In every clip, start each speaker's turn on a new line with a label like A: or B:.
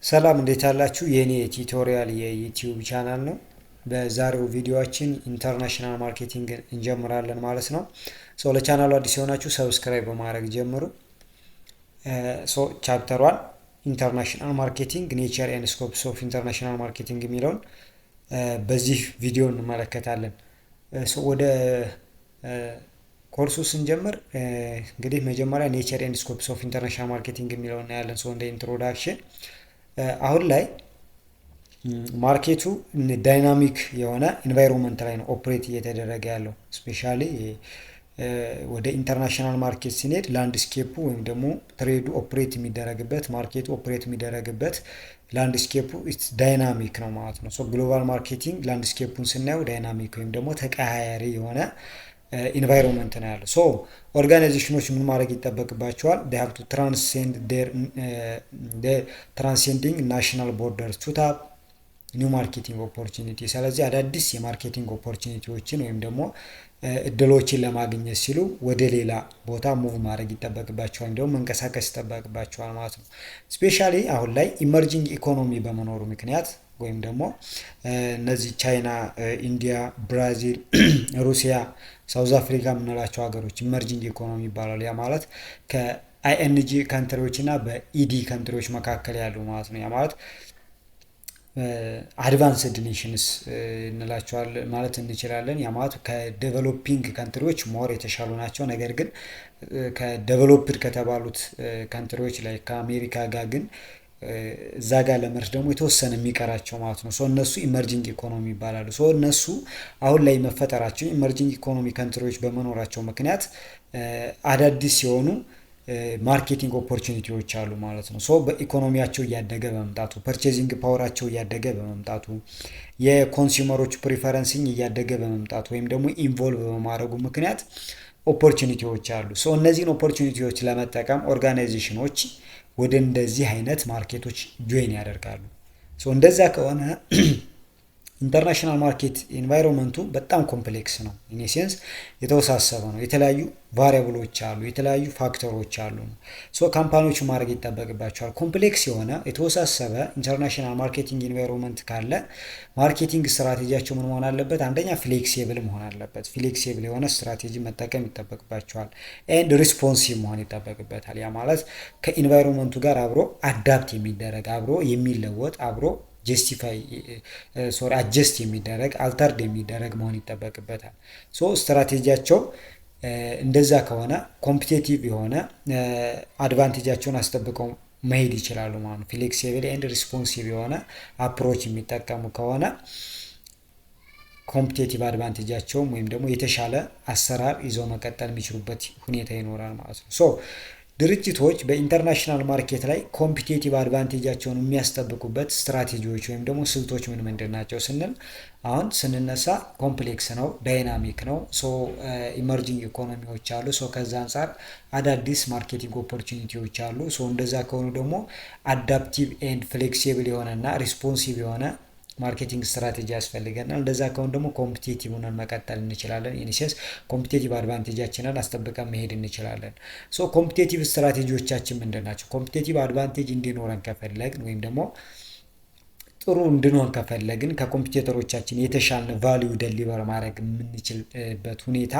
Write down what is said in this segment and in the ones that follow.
A: ሰላም እንዴት አላችሁ? የኔ ቲዩቶሪያል የዩቲዩብ ቻናል ነው። በዛሬው ቪዲዮአችን ኢንተርናሽናል ማርኬቲንግ እንጀምራለን ማለት ነው። ለቻናሉ አዲስ የሆናችሁ ሰብስክራይብ በማድረግ ጀምሩ። ቻፕተር 1 ኢንተርናሽናል ማርኬቲንግ ኔቸር ኤንድ ስኮፕስ ኦፍ ኢንተርናሽናል ማርኬቲንግ የሚለውን በዚህ ቪዲዮ እንመለከታለን። ወደ ኮርሱ ስንጀምር እንግዲህ መጀመሪያ ኔቸር ኤንድ ስኮፕስ ኦፍ ኢንተርናሽናል ማርኬቲንግ የሚለውን እናያለን። እንደ ኢንትሮዳክሽን አሁን ላይ ማርኬቱ ዳይናሚክ የሆነ ኢንቫይሮንመንት ላይ ነው ኦፕሬት እየተደረገ ያለው። ስፔሻሊ ወደ ኢንተርናሽናል ማርኬት ስንሄድ ላንድስኬፑ ወይም ደግሞ ትሬዱ ኦፕሬት የሚደረግበት ማርኬቱ ኦፕሬት የሚደረግበት ላንድስኬፑ ዳይናሚክ ነው ማለት ነው። ግሎባል ማርኬቲንግ ላንድስኬፑን ስናየው ዳይናሚክ ወይም ደግሞ ተቀያያሪ የሆነ ኢንቫይሮንመንት ነው ያለው። ኦርጋናይዜሽኖች ምን ማድረግ ይጠበቅባቸዋል? they have to transcend their transcending national borders to tap new marketing opportunity። ስለዚህ አዳዲስ የማርኬቲንግ ኦፖርቹኒቲዎችን ወይም ደግሞ እድሎችን ለማግኘት ሲሉ ወደ ሌላ ቦታ ሙቭ ማድረግ ይጠበቅባቸዋል፣ ወይም ደግሞ መንቀሳቀስ ይጠበቅባቸዋል ማለት ነው። ስፔሻሊ አሁን ላይ ኢመርጂንግ ኢኮኖሚ በመኖሩ ምክንያት ወይም ደግሞ እነዚህ ቻይና፣ ኢንዲያ፣ ብራዚል፣ ሩሲያ፣ ሳውዝ አፍሪካ የምንላቸው ሀገሮች ኢመርጂንግ ኢኮኖሚ ይባላሉ። ያ ማለት ከአይኤንጂ ካንትሪዎች እና በኢዲ ካንትሪዎች መካከል ያሉ ማለት ነው። ያ ማለት አድቫንስድ ኔሽንስ እንላቸዋል ማለት እንችላለን። ያ ማለት ከዴቨሎፒንግ ካንትሪዎች ሞር የተሻሉ ናቸው። ነገር ግን ከዴቨሎፕድ ከተባሉት ካንትሪዎች ላይ ከአሜሪካ ጋር ግን እዛ ጋር ለመድረስ ደግሞ የተወሰነ የሚቀራቸው ማለት ነው። እነሱ ኢመርጂንግ ኢኮኖሚ ይባላሉ። እነሱ አሁን ላይ መፈጠራቸው ኢመርጂንግ ኢኮኖሚ ካንትሪዎች በመኖራቸው ምክንያት አዳዲስ የሆኑ ማርኬቲንግ ኦፖርቹኒቲዎች አሉ ማለት ነው። በኢኮኖሚያቸው እያደገ በመምጣቱ ፐርቼዚንግ ፓወራቸው እያደገ በመምጣቱ የኮንሱመሮች ፕሪፈረንሲንግ እያደገ በመምጣቱ ወይም ደግሞ ኢንቮልቭ በማድረጉ ምክንያት ኦፖርቹኒቲዎች አሉ። እነዚህን ኦፖርቹኒቲዎች ለመጠቀም ኦርጋናይዜሽኖች ወደ እንደዚህ አይነት ማርኬቶች ጆይን ያደርጋሉ። እንደዛ ከሆነ ኢንተርናሽናል ማርኬት ኢንቫይሮንመንቱ በጣም ኮምፕሌክስ ነው። ኢኔሴንስ የተወሳሰበ ነው። የተለያዩ ቫሪያብሎች አሉ፣ የተለያዩ ፋክተሮች አሉ። ካምፓኒዎች ማድረግ ይጠበቅባቸዋል። ኮምፕሌክስ የሆነ የተወሳሰበ ኢንተርናሽናል ማርኬቲንግ ኢንቫይሮንመንት ካለ ማርኬቲንግ ስትራቴጂያቸው ምን መሆን አለበት? አንደኛ ፍሌክሲብል መሆን አለበት። ፍሌክሲብል የሆነ ስትራቴጂ መጠቀም ይጠበቅባቸዋል። ኤንድ ሪስፖንሲቭ መሆን ይጠበቅበታል። ያ ማለት ከኢንቫይሮንመንቱ ጋር አብሮ አዳፕት የሚደረግ አብሮ የሚለወጥ አብሮ አጀስት የሚደረግ አልተርድ የሚደረግ መሆን ይጠበቅበታል። ስትራቴጂያቸው እንደዛ ከሆነ ኮምፒቴቲቭ የሆነ አድቫንቴጃቸውን አስጠብቀው መሄድ ይችላሉ ማለት ነው። ፍሌክሲብል ኤንድ ሪስፖንሲቭ የሆነ አፕሮች የሚጠቀሙ ከሆነ ኮምፒቴቲቭ አድቫንቴጃቸውም ወይም ደግሞ የተሻለ አሰራር ይዘው መቀጠል የሚችሉበት ሁኔታ ይኖራል ማለት ነው። ድርጅቶች በኢንተርናሽናል ማርኬት ላይ ኮምፒቴቲቭ አድቫንቴጃቸውን የሚያስጠብቁበት ስትራቴጂዎች ወይም ደግሞ ስልቶች ምንድን ናቸው ስንል አሁን ስንነሳ ኮምፕሌክስ ነው፣ ዳይናሚክ ነው። ኢመርጂንግ ኢኮኖሚዎች አሉ። ከዛ አንጻር አዳዲስ ማርኬቲንግ ኦፖርቹኒቲዎች አሉ። እንደዛ ከሆኑ ደግሞ አዳፕቲቭ ኤንድ ፍሌክሲብል የሆነና ሪስፖንሲቭ የሆነ ማርኬቲንግ ስትራቴጂ ያስፈልገናል። እንደዛ ከሆነ ደግሞ ኮምፒቴቲቭ ሆነን መቀጠል እንችላለን። ኢኒሼስ ኮምፒቴቲቭ አድቫንቴጃችንን አስጠብቀን መሄድ እንችላለን። ኮምፒቴቲቭ ስትራቴጂዎቻችን ምንድን ናቸው? ኮምፒቴቲቭ አድቫንቴጅ እንዲኖረን ከፈለግን ወይም ደግሞ ጥሩ እንድንሆን ከፈለግን ከኮምፒውተሮቻችን የተሻለ ቫልዩ ደሊቨር ማድረግ የምንችልበት ሁኔታ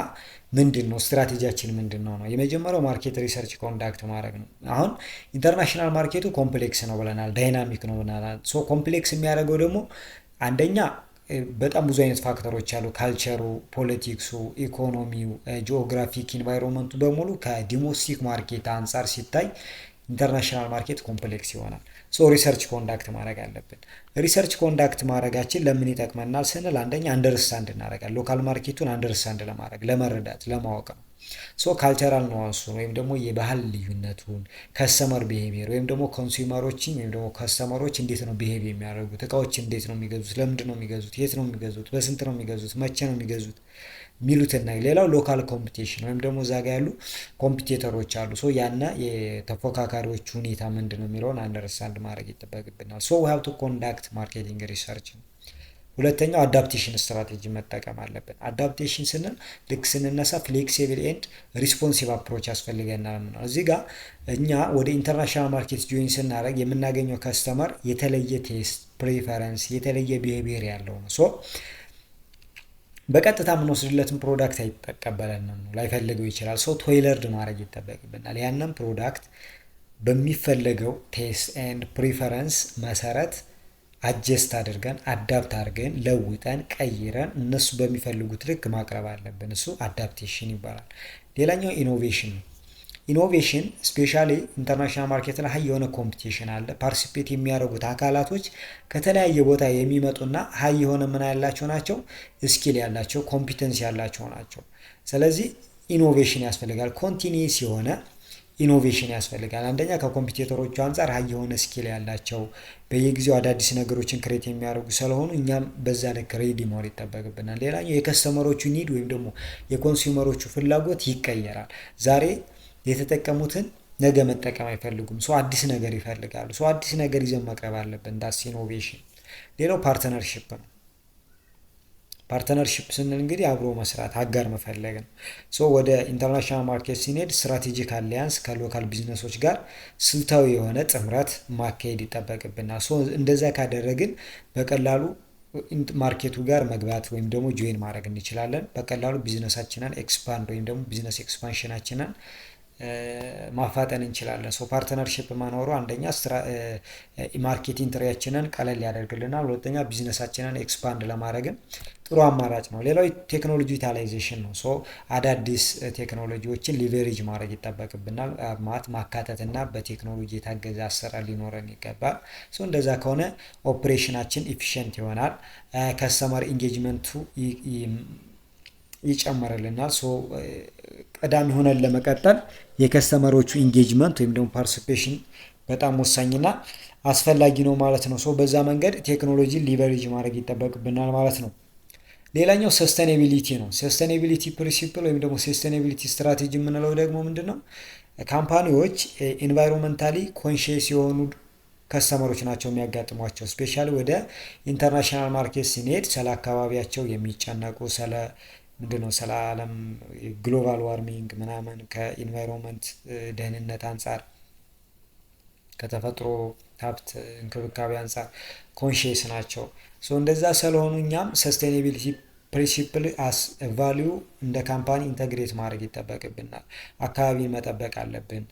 A: ምንድን ነው? ስትራቴጂያችን ምንድን ነው? የመጀመሪያው ማርኬት ሪሰርች ኮንዳክት ማድረግ ነው። አሁን ኢንተርናሽናል ማርኬቱ ኮምፕሌክስ ነው ብለናል፣ ዳይናሚክ ነው ብለናል። ኮምፕሌክስ የሚያደርገው ደግሞ አንደኛ በጣም ብዙ አይነት ፋክተሮች አሉ። ካልቸሩ፣ ፖለቲክሱ፣ ኢኮኖሚው፣ ጂኦግራፊክ ኢንቫይሮንመንቱ በሙሉ ከዲሞስቲክ ማርኬት አንጻር ሲታይ ኢንተርናሽናል ማርኬት ኮምፕሌክስ ይሆናል። ሪሰርች ኮንዳክት ማድረግ አለብን። ሪሰርች ኮንዳክት ማድረጋችን ለምን ይጠቅመናል ስንል አንደኛ አንደርስታንድ እናደርጋለን። ሎካል ማርኬቱን አንደርስታንድ ለማድረግ ለመረዳት ለማወቅ ነው። ካልቸራል ኑዋንሱን ወይም ደግሞ የባህል ልዩነቱን፣ ከስተመር ቢሄቪየር ወይም ደግሞ ኮንሱመሮችን ወይም ደግሞ ከስተመሮች እንዴት ነው ቢሄቭ የሚያደርጉት፣ እቃዎች እንዴት ነው የሚገዙት፣ ለምንድን ነው የሚገዙት፣ የት ነው የሚገዙት፣ በስንት ነው የሚገዙት፣ መቼ ነው የሚገዙት ሚሉትና ሌላው ሎካል ኮምፒቲሽን ወይም ደግሞ እዛ ጋ ያሉ ኮምፒቴተሮች አሉ። ያና የተፎካካሪዎች ሁኔታ ምንድን ነው የሚለውን አንደርስታንድ ማድረግ ይጠበቅብናል። we have to conduct marketing research። ሁለተኛው አዳፕቴሽን ስትራቴጂ መጠቀም አለብን። አዳፕቴሽን ስንል ልክ ስንነሳ ፍሌክሲብል ኤንድ ሪስፖንሲቭ አፕሮች ያስፈልገናል ነው። እዚህ ጋር እኛ ወደ ኢንተርናሽናል ማርኬት ጆይን ስናደርግ የምናገኘው ከስተመር የተለየ ቴስት ፕሬፈረንስ፣ የተለየ ቢሄቪየር ያለው ነው። ሶ በቀጥታ የምንወስድለትን ፕሮዳክት አይጠቀበለንም ነው፣ ላይፈልገው ይችላል። ሶ ቶይለርድ ማድረግ ይጠበቅብናል። ያንን ፕሮዳክት በሚፈለገው ቴስት ኤንድ ፕሪፈረንስ መሰረት አጀስት አድርገን አዳፕት አድርገን ለውጠን ቀይረን እነሱ በሚፈልጉት ልክ ማቅረብ አለብን። እሱ አዳፕቴሽን ይባላል። ሌላኛው ኢኖቬሽን ነው። ኢኖቬሽን ስፔሻሊ ኢንተርናሽናል ማርኬት ላይ ሀይ የሆነ ኮምፒቲሽን አለ። ፓርቲሲፔት የሚያደርጉት አካላቶች ከተለያየ ቦታ የሚመጡና ሀይ የሆነ ምን ያላቸው ናቸው? ስኪል ያላቸው ኮምፒተንስ ያላቸው ናቸው። ስለዚህ ኢኖቬሽን ያስፈልጋል። ኮንቲኒስ የሆነ ኢኖቬሽን ያስፈልጋል። አንደኛ ከኮምፒውተሮቹ አንጻር ሀይ የሆነ ስኪል ያላቸው በየጊዜው አዳዲስ ነገሮችን ክሬት የሚያደርጉ ስለሆኑ እኛም በዛ ልክ ሬዲ መሆን ይጠበቅብናል። ሌላኛው የከስተመሮቹ ኒድ ወይም ደግሞ የኮንሱመሮቹ ፍላጎት ይቀየራል። ዛሬ የተጠቀሙትን ነገ መጠቀም አይፈልጉም። ሰው አዲስ ነገር ይፈልጋሉ። ሰው አዲስ ነገር ይዘን መቅረብ አለብን። ዳስ ኢኖቬሽን። ሌላው ፓርትነርሺፕ ነው። ፓርትነርሺፕ ስንል እንግዲህ አብሮ መስራት አጋር መፈለግ ነው። ሶ ወደ ኢንተርናሽናል ማርኬት ሲኔድ ስትራቴጂክ አሊያንስ ከሎካል ቢዝነሶች ጋር ስልታዊ የሆነ ጥምረት ማካሄድ ይጠበቅብናል። ሶ እንደዛ ካደረግን በቀላሉ ማርኬቱ ጋር መግባት ወይም ደግሞ ጆይን ማድረግ እንችላለን። በቀላሉ ቢዝነሳችንን ኤክስፓንድ ወይም ደግሞ ቢዝነስ ኤክስፓንሽናችንን ማፋጠን እንችላለን። ሶ ፓርትነርሺፕ መኖሩ አንደኛ ማርኬት ኢንትሪያችንን ቀለል ያደርግልናል። ሁለተኛ ቢዝነሳችንን ኤክስፓንድ ለማድረግም ጥሩ አማራጭ ነው። ሌላው ቴክኖሎጂ ዩቲላይዜሽን ነው። ሶ አዳዲስ ቴክኖሎጂዎችን ሊቨሬጅ ማድረግ ይጠበቅብናል። ማካተትና በቴክኖሎጂ የታገዘ አሰራር ሊኖረን ይገባል። ሶ እንደዛ ከሆነ ኦፕሬሽናችን ኢፊሽንት ይሆናል። ከስተመር ኢንጌጅመንቱ ይጨምርልናል። ሶ ቀዳሚ ሆነን ለመቀጠል የከስተመሮቹ ኢንጌጅመንት ወይም ደግሞ ፓርቲሲፔሽን በጣም ወሳኝና አስፈላጊ ነው ማለት ነው። ሶ በዛ መንገድ ቴክኖሎጂ ሊቨሬጅ ማድረግ ይጠበቅብናል ማለት ነው። ሌላኛው ሰስቴኔቢሊቲ ነው። ሰስቴኔቢሊቲ ፕሪንሲፕል ወይም ደግሞ ሰስቴኔቢሊቲ ስትራቴጂ የምንለው ደግሞ ምንድን ነው? ካምፓኒዎች ኢንቫይሮንመንታሊ ኮንሺየስ የሆኑ ከስተመሮች ናቸው የሚያጋጥሟቸው። ስፔሻሊ ወደ ኢንተርናሽናል ማርኬት ሲኔድ ስለ አካባቢያቸው የሚጨነቁ ስለ ዓለም ግሎባል ዋርሚንግ ምናምን ከኢንቫይሮንመንት ደህንነት አንጻር ከተፈጥሮ ሀብት እንክብካቤ አንጻር ኮንሺየስ ናቸው። ሶ እንደዛ ስለሆኑ እኛም ሰስቴኔቢሊቲ ፕሪንሲፕል አስ ቫሊዩ እንደ ካምፓኒ ኢንተግሬት ማድረግ ይጠበቅብናል። አካባቢን መጠበቅ አለብን።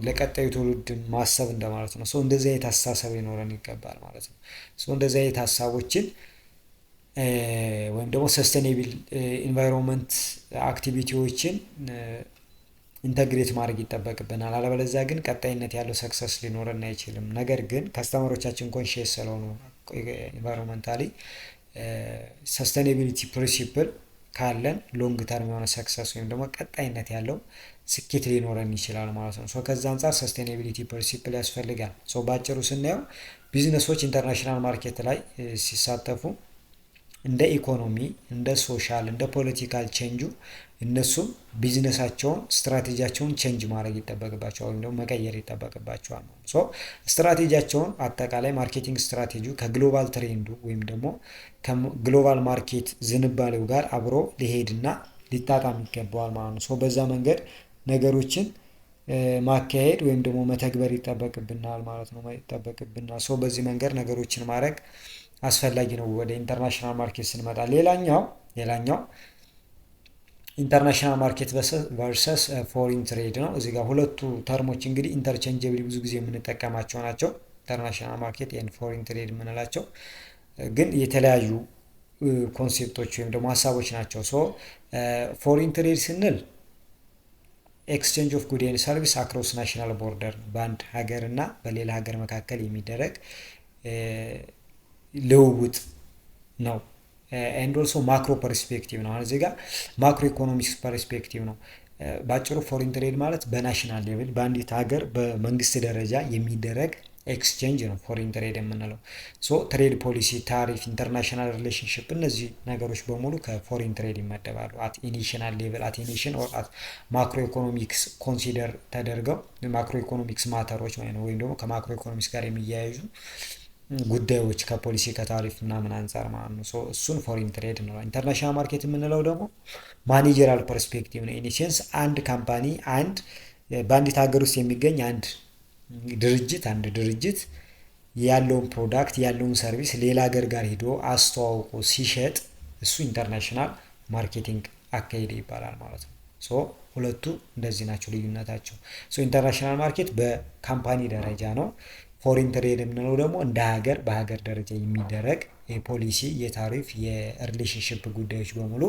A: ለቀጣዩ ትውልድ ማሰብ እንደማለት ነው። ሶ እንደዚህ አይነት አስተሳሰብ ይኖረን ይገባል ማለት ነው። ሶ እንደዚህ አይነት ሀሳቦችን ወይም ደግሞ ሰስቴኔብል ኢንቫይሮንመንት አክቲቪቲዎችን ኢንተግሬት ማድረግ ይጠበቅብናል። አለበለዚያ ግን ቀጣይነት ያለው ሰክሰስ ሊኖረን አይችልም። ነገር ግን ከስተመሮቻችን ኮንሺየስ ስለሆኑ ኢንቫይሮንመንታሊ ሰስቴኔቢሊቲ ፕሪንሲፕል ካለን ሎንግ ተርም የሆነ ሰክሰስ ወይም ደግሞ ቀጣይነት ያለው ስኬት ሊኖረን ይችላል ማለት ነው። ሶ ከዛ አንጻር ሰስቴኔቢሊቲ ፕሪንሲፕል ያስፈልጋል። ሶ ባጭሩ ስናየው ቢዝነሶች ኢንተርናሽናል ማርኬት ላይ ሲሳተፉ እንደ ኢኮኖሚ፣ እንደ ሶሻል፣ እንደ ፖለቲካል ቼንጁ እነሱም ቢዝነሳቸውን ስትራቴጂያቸውን ቼንጅ ማድረግ ይጠበቅባቸዋል ወይም ደግሞ መቀየር ይጠበቅባቸዋል ነው። ሶ ስትራቴጂያቸውን አጠቃላይ ማርኬቲንግ ስትራቴጂው ከግሎባል ትሬንዱ ወይም ደግሞ ከግሎባል ማርኬት ዝንባሌው ጋር አብሮ ሊሄድና ሊጣጣም ይገባዋል ማለት ነው። ሶ በዛ መንገድ ነገሮችን ማካሄድ ወይም ደግሞ መተግበር ይጠበቅብናል ማለት ነው ይጠበቅብናል። ሶ በዚህ መንገድ ነገሮችን ማድረግ አስፈላጊ ነው። ወደ ኢንተርናሽናል ማርኬት ስንመጣ ሌላኛው ኢንተርናሽናል ማርኬት ቨርሰስ ፎሪን ትሬድ ነው። እዚህ ጋር ሁለቱ ተርሞች እንግዲህ ኢንተርቼንጀብሊ ብዙ ጊዜ የምንጠቀማቸው ናቸው። ኢንተርናሽናል ማርኬት ኤንድ ፎሪን ትሬድ የምንላቸው ግን የተለያዩ ኮንሴፕቶች ወይም ደግሞ ሀሳቦች ናቸው። ሶ ፎሪን ትሬድ ስንል ኤክስቼንጅ ኦፍ ጉድ ኤንድ ሰርቪስ አክሮስ ናሽናል ቦርደር በአንድ ሀገር እና በሌላ ሀገር መካከል የሚደረግ ልውውጥ ነው። ኤንድ ኦልሶ ማክሮ ፐርስፔክቲቭ ነው። እዚህ ጋር ማክሮ ኢኮኖሚክስ ፐርስፔክቲቭ ነው። ባጭሩ ፎሪን ትሬድ ማለት በናሽናል ሌቭል በአንዲት ሀገር በመንግስት ደረጃ የሚደረግ ኤክስቼንጅ ነው ፎሪን ትሬድ የምንለው። ሶ ትሬድ ፖሊሲ፣ ታሪፍ፣ ኢንተርናሽናል ሪሌሽንሽፕ እነዚህ ነገሮች በሙሉ ከፎሪን ትሬድ ይመደባሉ። አት ኢኒሽናል ሌቭል አት ኢኒሽን ኦር አት ማክሮ ኢኮኖሚክስ ኮንሲደር ተደርገው ማክሮ ኢኮኖሚክስ ማተሮች ወይም ደግሞ ከማክሮ ኢኮኖሚክስ ጋር የሚያያዙ ጉዳዮች ከፖሊሲ ከታሪፍ ምናምን አንጻር ማለት ነው። እሱን ፎሪን ትሬድ እንለዋለን። ኢንተርናሽናል ማርኬት የምንለው ደግሞ ማኔጀራል ፐርስፔክቲቭ ነው። ኢኒሴንስ አንድ ካምፓኒ በአንዲት ሀገር ውስጥ የሚገኝ አንድ ድርጅት ያለውን ፕሮዳክት ያለውን ሰርቪስ ሌላ ሀገር ጋር ሂዶ አስተዋውቆ ሲሸጥ እሱ ኢንተርናሽናል ማርኬቲንግ አካሄድ ይባላል ማለት ነው። ሁለቱ እንደዚህ ናቸው ልዩነታቸው። ኢንተርናሽናል ማርኬት በካምፓኒ ደረጃ ነው። ፎሪን ትሬድ የምንለው ደግሞ እንደ ሀገር በሀገር ደረጃ የሚደረግ የፖሊሲ የታሪፍ የሪሌሽንሽፕ ጉዳዮች በሙሉ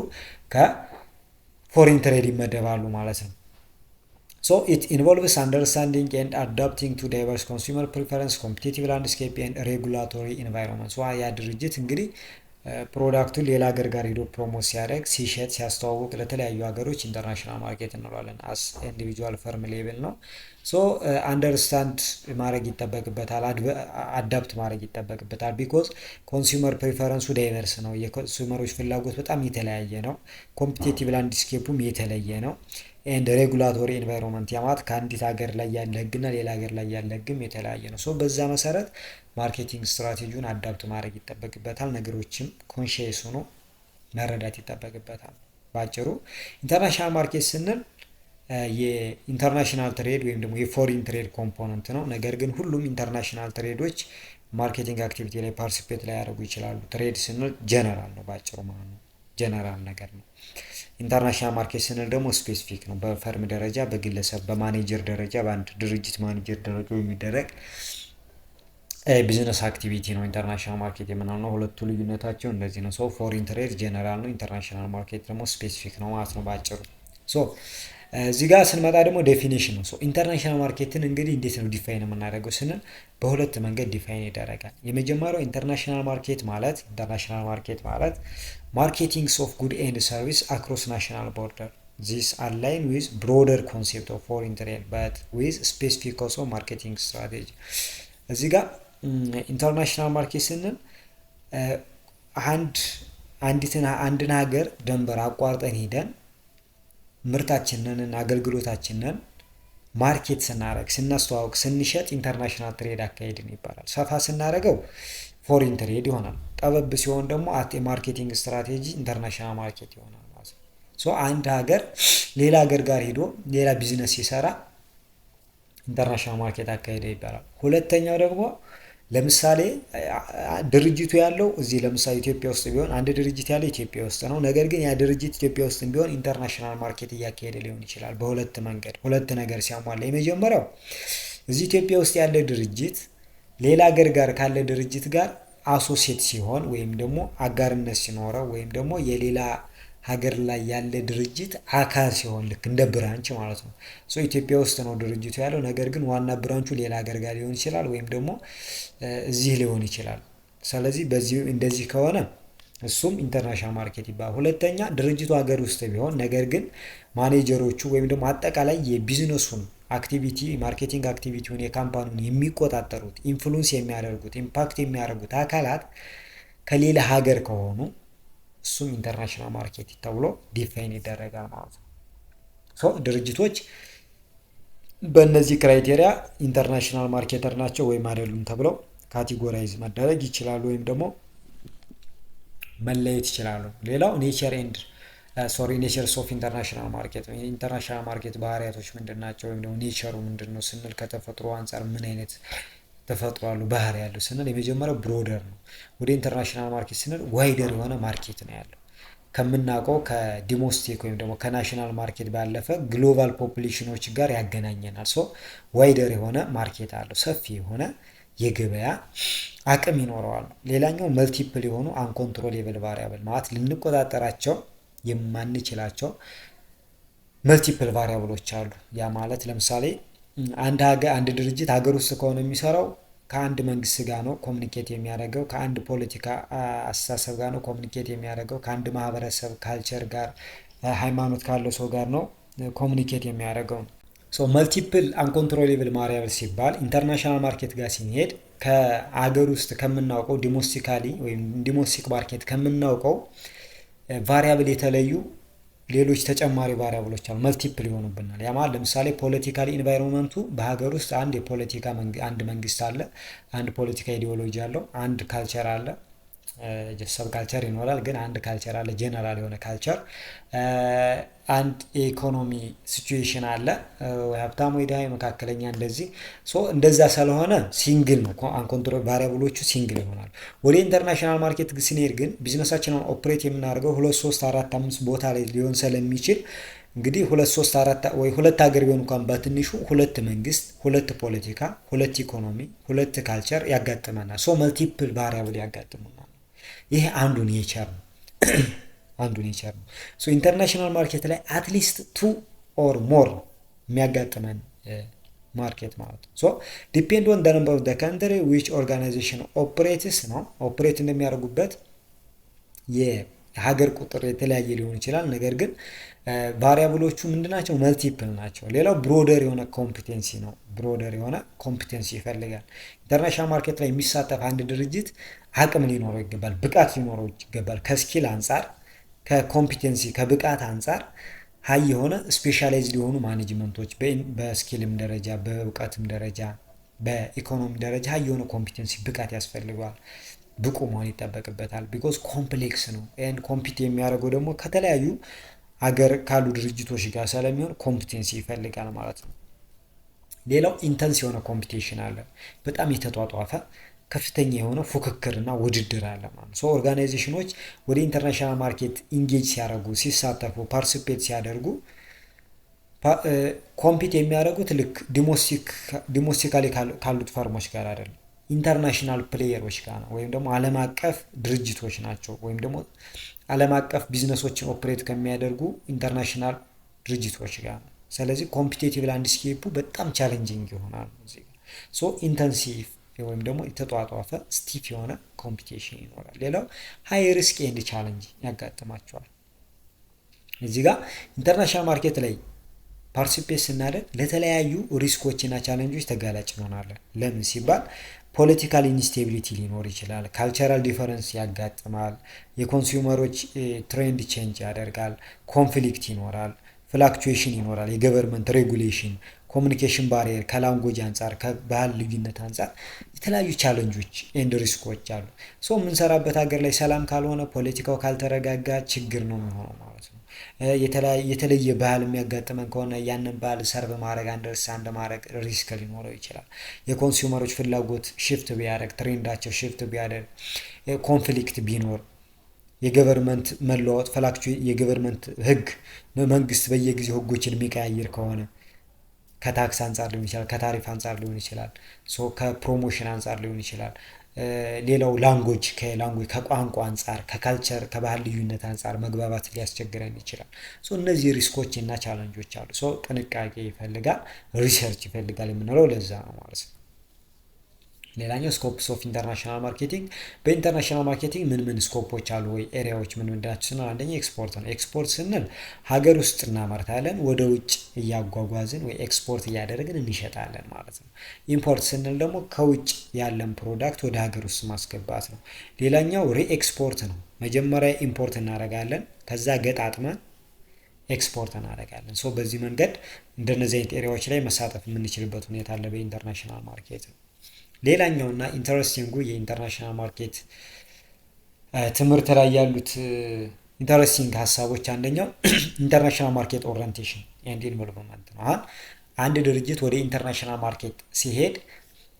A: ከፎሪን ትሬድ ይመደባሉ ማለት ነው። it involves understanding and adapting to diverse consumer preference, competitive landscape and regulatory environment. ያ ድርጅት እንግዲህ ፕሮዳክቱን ሌላ ሀገር ጋር ሄዶ ፕሮሞት ሲያደርግ ሲሸጥ ሲያስተዋውቅ ለተለያዩ ሀገሮች ኢንተርናሽናል ማርኬት እንለዋለን። አስ ኢንዲቪጁዋል ፈርም ሌቭል ነው። አንደርስታንድ ማድረግ ይጠበቅበታል፣ አዳፕት ማድረግ ይጠበቅበታል። ቢኮዝ ኮንሱመር ፕሪፈረንሱ ዳይቨርስ ነው። የኮንሱመሮች ፍላጎት በጣም የተለያየ ነው። ኮምፒቴቲቭ ላንድስኬፑም የተለየ ነው። ኤንድ ሬጉላቶሪ ኤንቫይሮንመንት ያማት ከአንዲት ሀገር ላይ ያለ ህግና ሌላ ሀገር ላይ ያለ ህግም የተለያየ ነው። በዛ መሰረት ማርኬቲንግ ስትራቴጂውን አዳፕት ማድረግ ይጠበቅበታል። ነገሮችም ኮንሺየስ ሆኖ መረዳት ይጠበቅበታል። ባጭሩ ኢንተርናሽናል ማርኬት ስንል የኢንተርናሽናል ትሬድ ወይም ደግሞ የፎሪን ትሬድ ኮምፖነንት ነው። ነገር ግን ሁሉም ኢንተርናሽናል ትሬዶች ማርኬቲንግ አክቲቪቲ ላይ ፓርቲሲፔት ላይ ያደርጉ ይችላሉ። ትሬድ ስንል ጀነራል ነው፣ ባጭሩ ማለት ነው። ጀነራል ነገር ነው። ኢንተርናሽናል ማርኬት ስንል ደግሞ ስፔሲፊክ ነው። በፈርም ደረጃ፣ በግለሰብ በማኔጀር ደረጃ፣ በአንድ ድርጅት ማኔጀር ደረጃ የሚደረግ ቢዝነስ አክቲቪቲ ነው ኢንተርናሽናል ማርኬት የምንለው። ሁለቱ ልዩነታቸው እንደዚህ ነው። ፎሪን ትሬድ ጀነራል ነው፣ ኢንተርናሽናል ማርኬት ደግሞ ስፔሲፊክ ነው ማለት ነው ባጭሩ። እዚህ ጋር ስንመጣ ደግሞ ዴፊኒሽን ነው። ኢንተርናሽናል ማርኬትን እንግዲህ እንዴት ነው ዲፋይን የምናደርገው ስንል በሁለት መንገድ ዲፋይን ይደረጋል። የመጀመሪያው ኢንተርናሽናል ማርኬት ማለት ማርኬቲንግስ ኦፍ ጉድ ኤንድ ሰርቪስ አክሮስ ናሽናል ቦርደር ዚስ አላይን ዊዝ ብሮደር ኮንሴፕት ኦፍ ፎሪን ትሬድ በት ዊዝ ስፔሲፊክ ኦልሶ ማርኬቲንግ ስትራቴጂ። እዚህ ጋር ኢንተርናሽናል ማርኬት ስንል አንድን ሀገር ድንበር አቋርጠን ሄደን ምርታችንን አገልግሎታችንን ማርኬት ስናደርግ ስናስተዋውቅ ስንሸጥ ኢንተርናሽናል ትሬድ አካሄድን ይባላል። ሰፋ ስናደርገው ፎሪን ትሬድ ይሆናል። ጠበብ ሲሆን ደግሞ የማርኬቲንግ ስትራቴጂ ኢንተርናሽናል ማርኬት ይሆናል ማለት ነው። አንድ ሀገር ሌላ ሀገር ጋር ሄዶ ሌላ ቢዝነስ ሲሰራ ኢንተርናሽናል ማርኬት አካሄድ ይባላል። ሁለተኛው ደግሞ ለምሳሌ ድርጅቱ ያለው እዚህ ለምሳሌ ኢትዮጵያ ውስጥ ቢሆን አንድ ድርጅት ያለው ኢትዮጵያ ውስጥ ነው። ነገር ግን ያ ድርጅት ኢትዮጵያ ውስጥ ቢሆን ኢንተርናሽናል ማርኬት እያካሄደ ሊሆን ይችላል። በሁለት መንገድ ሁለት ነገር ሲያሟላ፣ የመጀመሪያው እዚህ ኢትዮጵያ ውስጥ ያለ ድርጅት ሌላ ሀገር ጋር ካለ ድርጅት ጋር አሶሲየት ሲሆን ወይም ደግሞ አጋርነት ሲኖረው ወይም ደግሞ የሌላ ሀገር ላይ ያለ ድርጅት አካል ሲሆን ልክ እንደ ብራንች ማለት ነው። ኢትዮጵያ ውስጥ ነው ድርጅቱ ያለው፣ ነገር ግን ዋና ብራንቹ ሌላ ሀገር ጋር ሊሆን ይችላል ወይም ደግሞ እዚህ ሊሆን ይችላል። ስለዚህ እንደዚህ ከሆነ እሱም ኢንተርናሽናል ማርኬት ይባላል። ሁለተኛ ድርጅቱ ሀገር ውስጥ ቢሆን ነገር ግን ማኔጀሮቹ ወይም ደግሞ አጠቃላይ የቢዝነሱን አክቲቪቲ ማርኬቲንግ አክቲቪቲውን የካምፓኒውን የሚቆጣጠሩት ኢንፍሉንስ የሚያደርጉት ኢምፓክት የሚያደርጉት አካላት ከሌላ ሀገር ከሆኑ እሱም ኢንተርናሽናል ማርኬት ተብሎ ዲፋይን ይደረጋል ማለት ነው። ድርጅቶች በእነዚህ ክራይቴሪያ ኢንተርናሽናል ማርኬተር ናቸው ወይም አይደሉም ተብለው ካቴጎራይዝ መደረግ ይችላሉ ወይም ደግሞ መለየት ይችላሉ። ሌላው ኔቸርስ ኦፍ ኢንተርናሽናል ማርኬት ነው። የኢንተርናሽናል ማርኬት ባህሪያቶች ምንድን ናቸው ወይም ደግሞ ኔቸሩ ምንድን ነው ስንል ከተፈጥሮ አንጻር ምን አይነት ተፈጥሮ ያሉ ባህሪ ያለው ስንል የመጀመሪያው ብሮደር ነው። ወደ ኢንተርናሽናል ማርኬት ስንል ዋይደር የሆነ ማርኬት ነው ያለው። ከምናውቀው ከዲሞስቲክ ወይም ደግሞ ከናሽናል ማርኬት ባለፈ ግሎባል ፖፑሌሽኖች ጋር ያገናኘናል። ዋይደር የሆነ ማርኬት አለው፣ ሰፊ የሆነ የገበያ አቅም ይኖረዋል። ሌላኛው መልቲፕል የሆኑ አንኮንትሮሌብል ቫሪያብል ማለት ልንቆጣጠራቸው የማንችላቸው መልቲፕል ቫሪያብሎች አሉ። ያ ማለት ለምሳሌ አንድ ድርጅት ሀገር ውስጥ ከሆነ የሚሰራው ከአንድ መንግስት ጋር ነው ኮሚኒኬት የሚያደርገው፣ ከአንድ ፖለቲካ አስተሳሰብ ጋር ነው ኮሚኒኬት የሚያደርገው፣ ከአንድ ማህበረሰብ ካልቸር ጋር ሃይማኖት ካለው ሰው ጋር ነው ኮሚኒኬት የሚያደርገው። መልቲፕል አንኮንትሮሌብል ቫሪያብል ሲባል ኢንተርናሽናል ማርኬት ጋር ሲሄድ ከአገር ውስጥ ከምናውቀው ዲሞስቲካሊ ወይም ዲሞስቲክ ማርኬት ከምናውቀው ቫሪያብል የተለዩ ሌሎች ተጨማሪ ቫሪያብሎች አሉ፣ መልቲፕል ይሆኑብናል። ያ ማለት ለምሳሌ ፖለቲካል ኢንቫይሮንመንቱ በሀገር ውስጥ አንድ መንግስት አለ፣ አንድ ፖለቲካ ኢዲዮሎጂ አለው፣ አንድ ካልቸር አለ፣ ሰብ ካልቸር ይኖራል፣ ግን አንድ ካልቸር አለ፣ ጀነራል የሆነ ካልቸር። አንድ የኢኮኖሚ ሲቹዌሽን አለ፣ ሀብታም ወይ ድሃ፣ መካከለኛ፣ እንደዚህ እንደዛ ስለሆነ ሲንግል ነው፣ አንኮንትሮል ቫሪያብሎቹ ሲንግል ይሆናል። ወደ ኢንተርናሽናል ማርኬት ስንሄድ ግን ቢዝነሳችንን ኦፕሬት የምናደርገው 2 3 4 5 ቦታ ላይ ሊሆን ስለሚችል እንግዲህ 2 3 4 ወይ 2 ሀገር ቢሆን እንኳን በትንሹ 2 መንግስት፣ 2 ፖለቲካ፣ 2 ኢኮኖሚ፣ 2 ካልቸር ያጋጥመናል። መልቲፕል ቫሪያብል ያጋጥሙናል። ይሄ አንዱ ኔቸር ነው። ኢንተርናሽናል ማርኬት ላይ አትሊስት 2 ኦር ሞር የሚያጋጥመን ማርኬት ማለት ነው። ዲፔንድ ኦን ነምበር ኦፍ ካንትሪ ዊች ኦርጋናይዜሽን ኦፕሬትስ ነው። ኦፕሬት እንደሚያደርጉበት የሀገር ቁጥር የተለያየ ሊሆን ይችላል። ነገር ግን ቫሪያብሎቹ ምንድናቸው? መልቲፕል ናቸው። ሌላው ብሮደር የሆነ ኮምፒቴንሲ ነው። ብሮደር የሆነ ኮምፒቴንሲ ይፈልጋል። ኢንተርናሽናል ማርኬት ላይ የሚሳተፍ አንድ ድርጅት አቅም ሊኖረው ይገባል፣ ብቃት ሊኖረው ይገባል። ከስኪል አንጻር፣ ከኮምፒቴንሲ ከብቃት አንጻር ሀይ የሆነ ስፔሻላይዝድ የሆኑ ማኔጅመንቶች በስኪልም ደረጃ፣ በእውቀትም ደረጃ፣ በኢኮኖሚ ደረጃ ሀይ የሆነ ኮምፒቴንሲ ብቃት ያስፈልገዋል። ብቁ መሆን ይጠበቅበታል። ቢኮዝ ኮምፕሌክስ ነው። ኤንድ ኮምፒት የሚያደርገው ደግሞ ከተለያዩ አገር ካሉ ድርጅቶች ጋር ስለሚሆን ኮምፒቴንሲ ይፈልጋል ማለት ነው። ሌላው ኢንተንስ የሆነ ኮምፒቴሽን አለ። በጣም የተጧጧፈ ከፍተኛ የሆነ ፉክክርና ውድድር አለ ማለት ነው። ኦርጋናይዜሽኖች ወደ ኢንተርናሽናል ማርኬት ኢንጌጅ ሲያደርጉ፣ ሲሳተፉ፣ ፓርቲሲፔት ሲያደርጉ ኮምፒት የሚያደርጉት ልክ ዲሞስቲካሊ ካሉት ፈርሞች ጋር አይደለም፣ ኢንተርናሽናል ፕሌየሮች ጋር ነው። ወይም ደግሞ ዓለም አቀፍ ድርጅቶች ናቸው። ወይም ደግሞ ዓለም አቀፍ ቢዝነሶችን ኦፕሬት ከሚያደርጉ ኢንተርናሽናል ድርጅቶች ጋር ነው። ስለዚህ ኮምፒቴቲቭ ላንድስኬፑ በጣም ቻሌንጂንግ ይሆናል። ኢንተንሲቭ ወይም ደግሞ የተጧጧፈ ስቲፍ የሆነ ኮምፒቴሽን ይኖራል። ሌላው ሃይ ሪስክ ኤንድ ቻሌንጅ ያጋጥማቸዋል። እዚህ ጋር ኢንተርናሽናል ማርኬት ላይ ፓርቲሲፔት ስናደርግ ለተለያዩ ሪስኮችና ቻሌንጆች ተጋላጭ እንሆናለን። ለምን ሲባል ፖለቲካል ኢንስቴቢሊቲ ሊኖር ይችላል። ካልቸራል ዲፈረንስ ያጋጥማል። የኮንሱመሮች ትሬንድ ቼንጅ ያደርጋል። ኮንፍሊክት ይኖራል። ፍላክቹዌሽን ይኖራል። የገቨርንመንት ሬጉሌሽን፣ ኮሚኒኬሽን ባሪየር፣ ከላንጉጅ አንጻር፣ ከባህል ልዩነት አንጻር የተለያዩ ቻለንጆች ኤንድ ሪስኮች አሉ። የምንሰራበት ሀገር ላይ ሰላም ካልሆነ፣ ፖለቲካው ካልተረጋጋ ችግር ነው የሚሆነው ማለት ነው። የተለየ ባህል የሚያጋጥመን ከሆነ ያንን ባህል ሰርቭ ማድረግ፣ አንደርስታንድ ማድረግ ሪስክ ሊኖረው ይችላል። የኮንሱመሮች ፍላጎት ሽፍት ቢያደርግ፣ ትሬንዳቸው ሽፍት ቢያደርግ፣ ኮንፍሊክት ቢኖር፣ የገቨርንመንት መለዋወጥ የገቨርንመንት ህግ መንግስት በየጊዜው ህጎችን የሚቀያየር ከሆነ ከታክስ አንጻር ሊሆን ይችላል፣ ከታሪፍ አንጻር ሊሆን ይችላል፣ ከፕሮሞሽን አንጻር ሊሆን ይችላል። ሌላው ላንጉጅ ከቋንቋ አንጻር፣ ከካልቸር ከባህል ልዩነት አንጻር መግባባት ሊያስቸግረን ይችላል። እነዚህ ሪስኮች እና ቻለንጆች አሉ። ጥንቃቄ ይፈልጋል፣ ሪሰርች ይፈልጋል የምንለው ለዛ ነው ማለት ነው። ሌላኛው ስኮፕስ ኦፍ ኢንተርናሽናል ማርኬቲንግ። በኢንተርናሽናል ማርኬቲንግ ምን ስኮፖች አሉ ወይ ኤሪያዎች ምን ናቸው ስንል፣ አንደኛ ኤክስፖርት ነው። ኤክስፖርት ስንል ሀገር ውስጥ እናመርታለን፣ ወደ ውጭ እያጓጓዝን ወይ ኤክስፖርት እያደረግን እንሸጣለን ማለት ነው። ኢምፖርት ስንል ደግሞ ከውጭ ያለን ፕሮዳክት ወደ ሀገር ውስጥ ማስገባት ነው። ሌላኛው ሪኤክስፖርት ነው። መጀመሪያ ኢምፖርት እናደርጋለን፣ ከዛ ገጣጥመን ኤክስፖርት እናደርጋለን። በዚህ መንገድ እንደነዚህ አይነት ኤሪያዎች ላይ መሳተፍ የምንችልበት ሁኔታ አለ በኢንተርናሽናል ማርኬት ነው። ሌላኛውና ኢንተረስቲንጉ የኢንተርናሽናል ማርኬት ትምህርት ላይ ያሉት ኢንተረስቲንግ ሀሳቦች አንደኛው ኢንተርናሽናል ማርኬት ኦሪየንቴሽን ኤንድ ኢንቮልቭመንት ነው። አሁን አንድ ድርጅት ወደ ኢንተርናሽናል ማርኬት ሲሄድ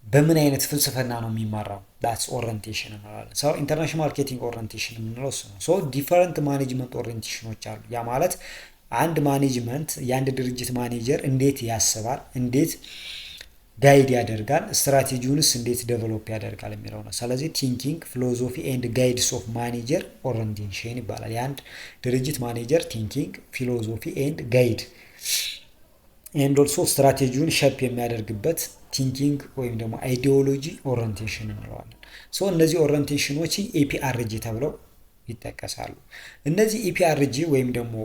A: በምን አይነት ፍልስፍና ነው የሚመራው? ዳትስ ኦሪየንቴሽን እንላለን። ኢንተርናሽናል ማርኬቲንግ ኦሪየንቴሽን የምንለው እሱ ነው። ዲፈረንት ማኔጅመንት ኦሪየንቴሽኖች አሉ። ያ ማለት አንድ ማኔጅመንት የአንድ ድርጅት ማኔጀር እንዴት ያስባል፣ እንዴት ጋይድ ያደርጋል፣ ስትራቴጂውንስ እንዴት ዴቨሎፕ ያደርጋል የሚለው ነው። ስለዚህ ቲንኪንግ ፊሎሶፊ ኤንድ ጋይድስ ኦፍ ማኔጀር ኦሪየንቴሽን ይባላል። የአንድ ድርጅት ማኔጀር ቲንኪንግ ፊሎሶፊ ኤንድ ጋይድ ኤንድ ኦልሶ ስትራቴጂውን ሸፕ የሚያደርግበት ቲንኪንግ ወይም ደግሞ አይዲዮሎጂ ኦሪየንቴሽን እንለዋለን። እነዚህ ኦሪየንቴሽኖች ኤፒአርጂ ተብለው ይጠቀሳሉ። እነዚህ ኢፒአርጂ ወይም ደግሞ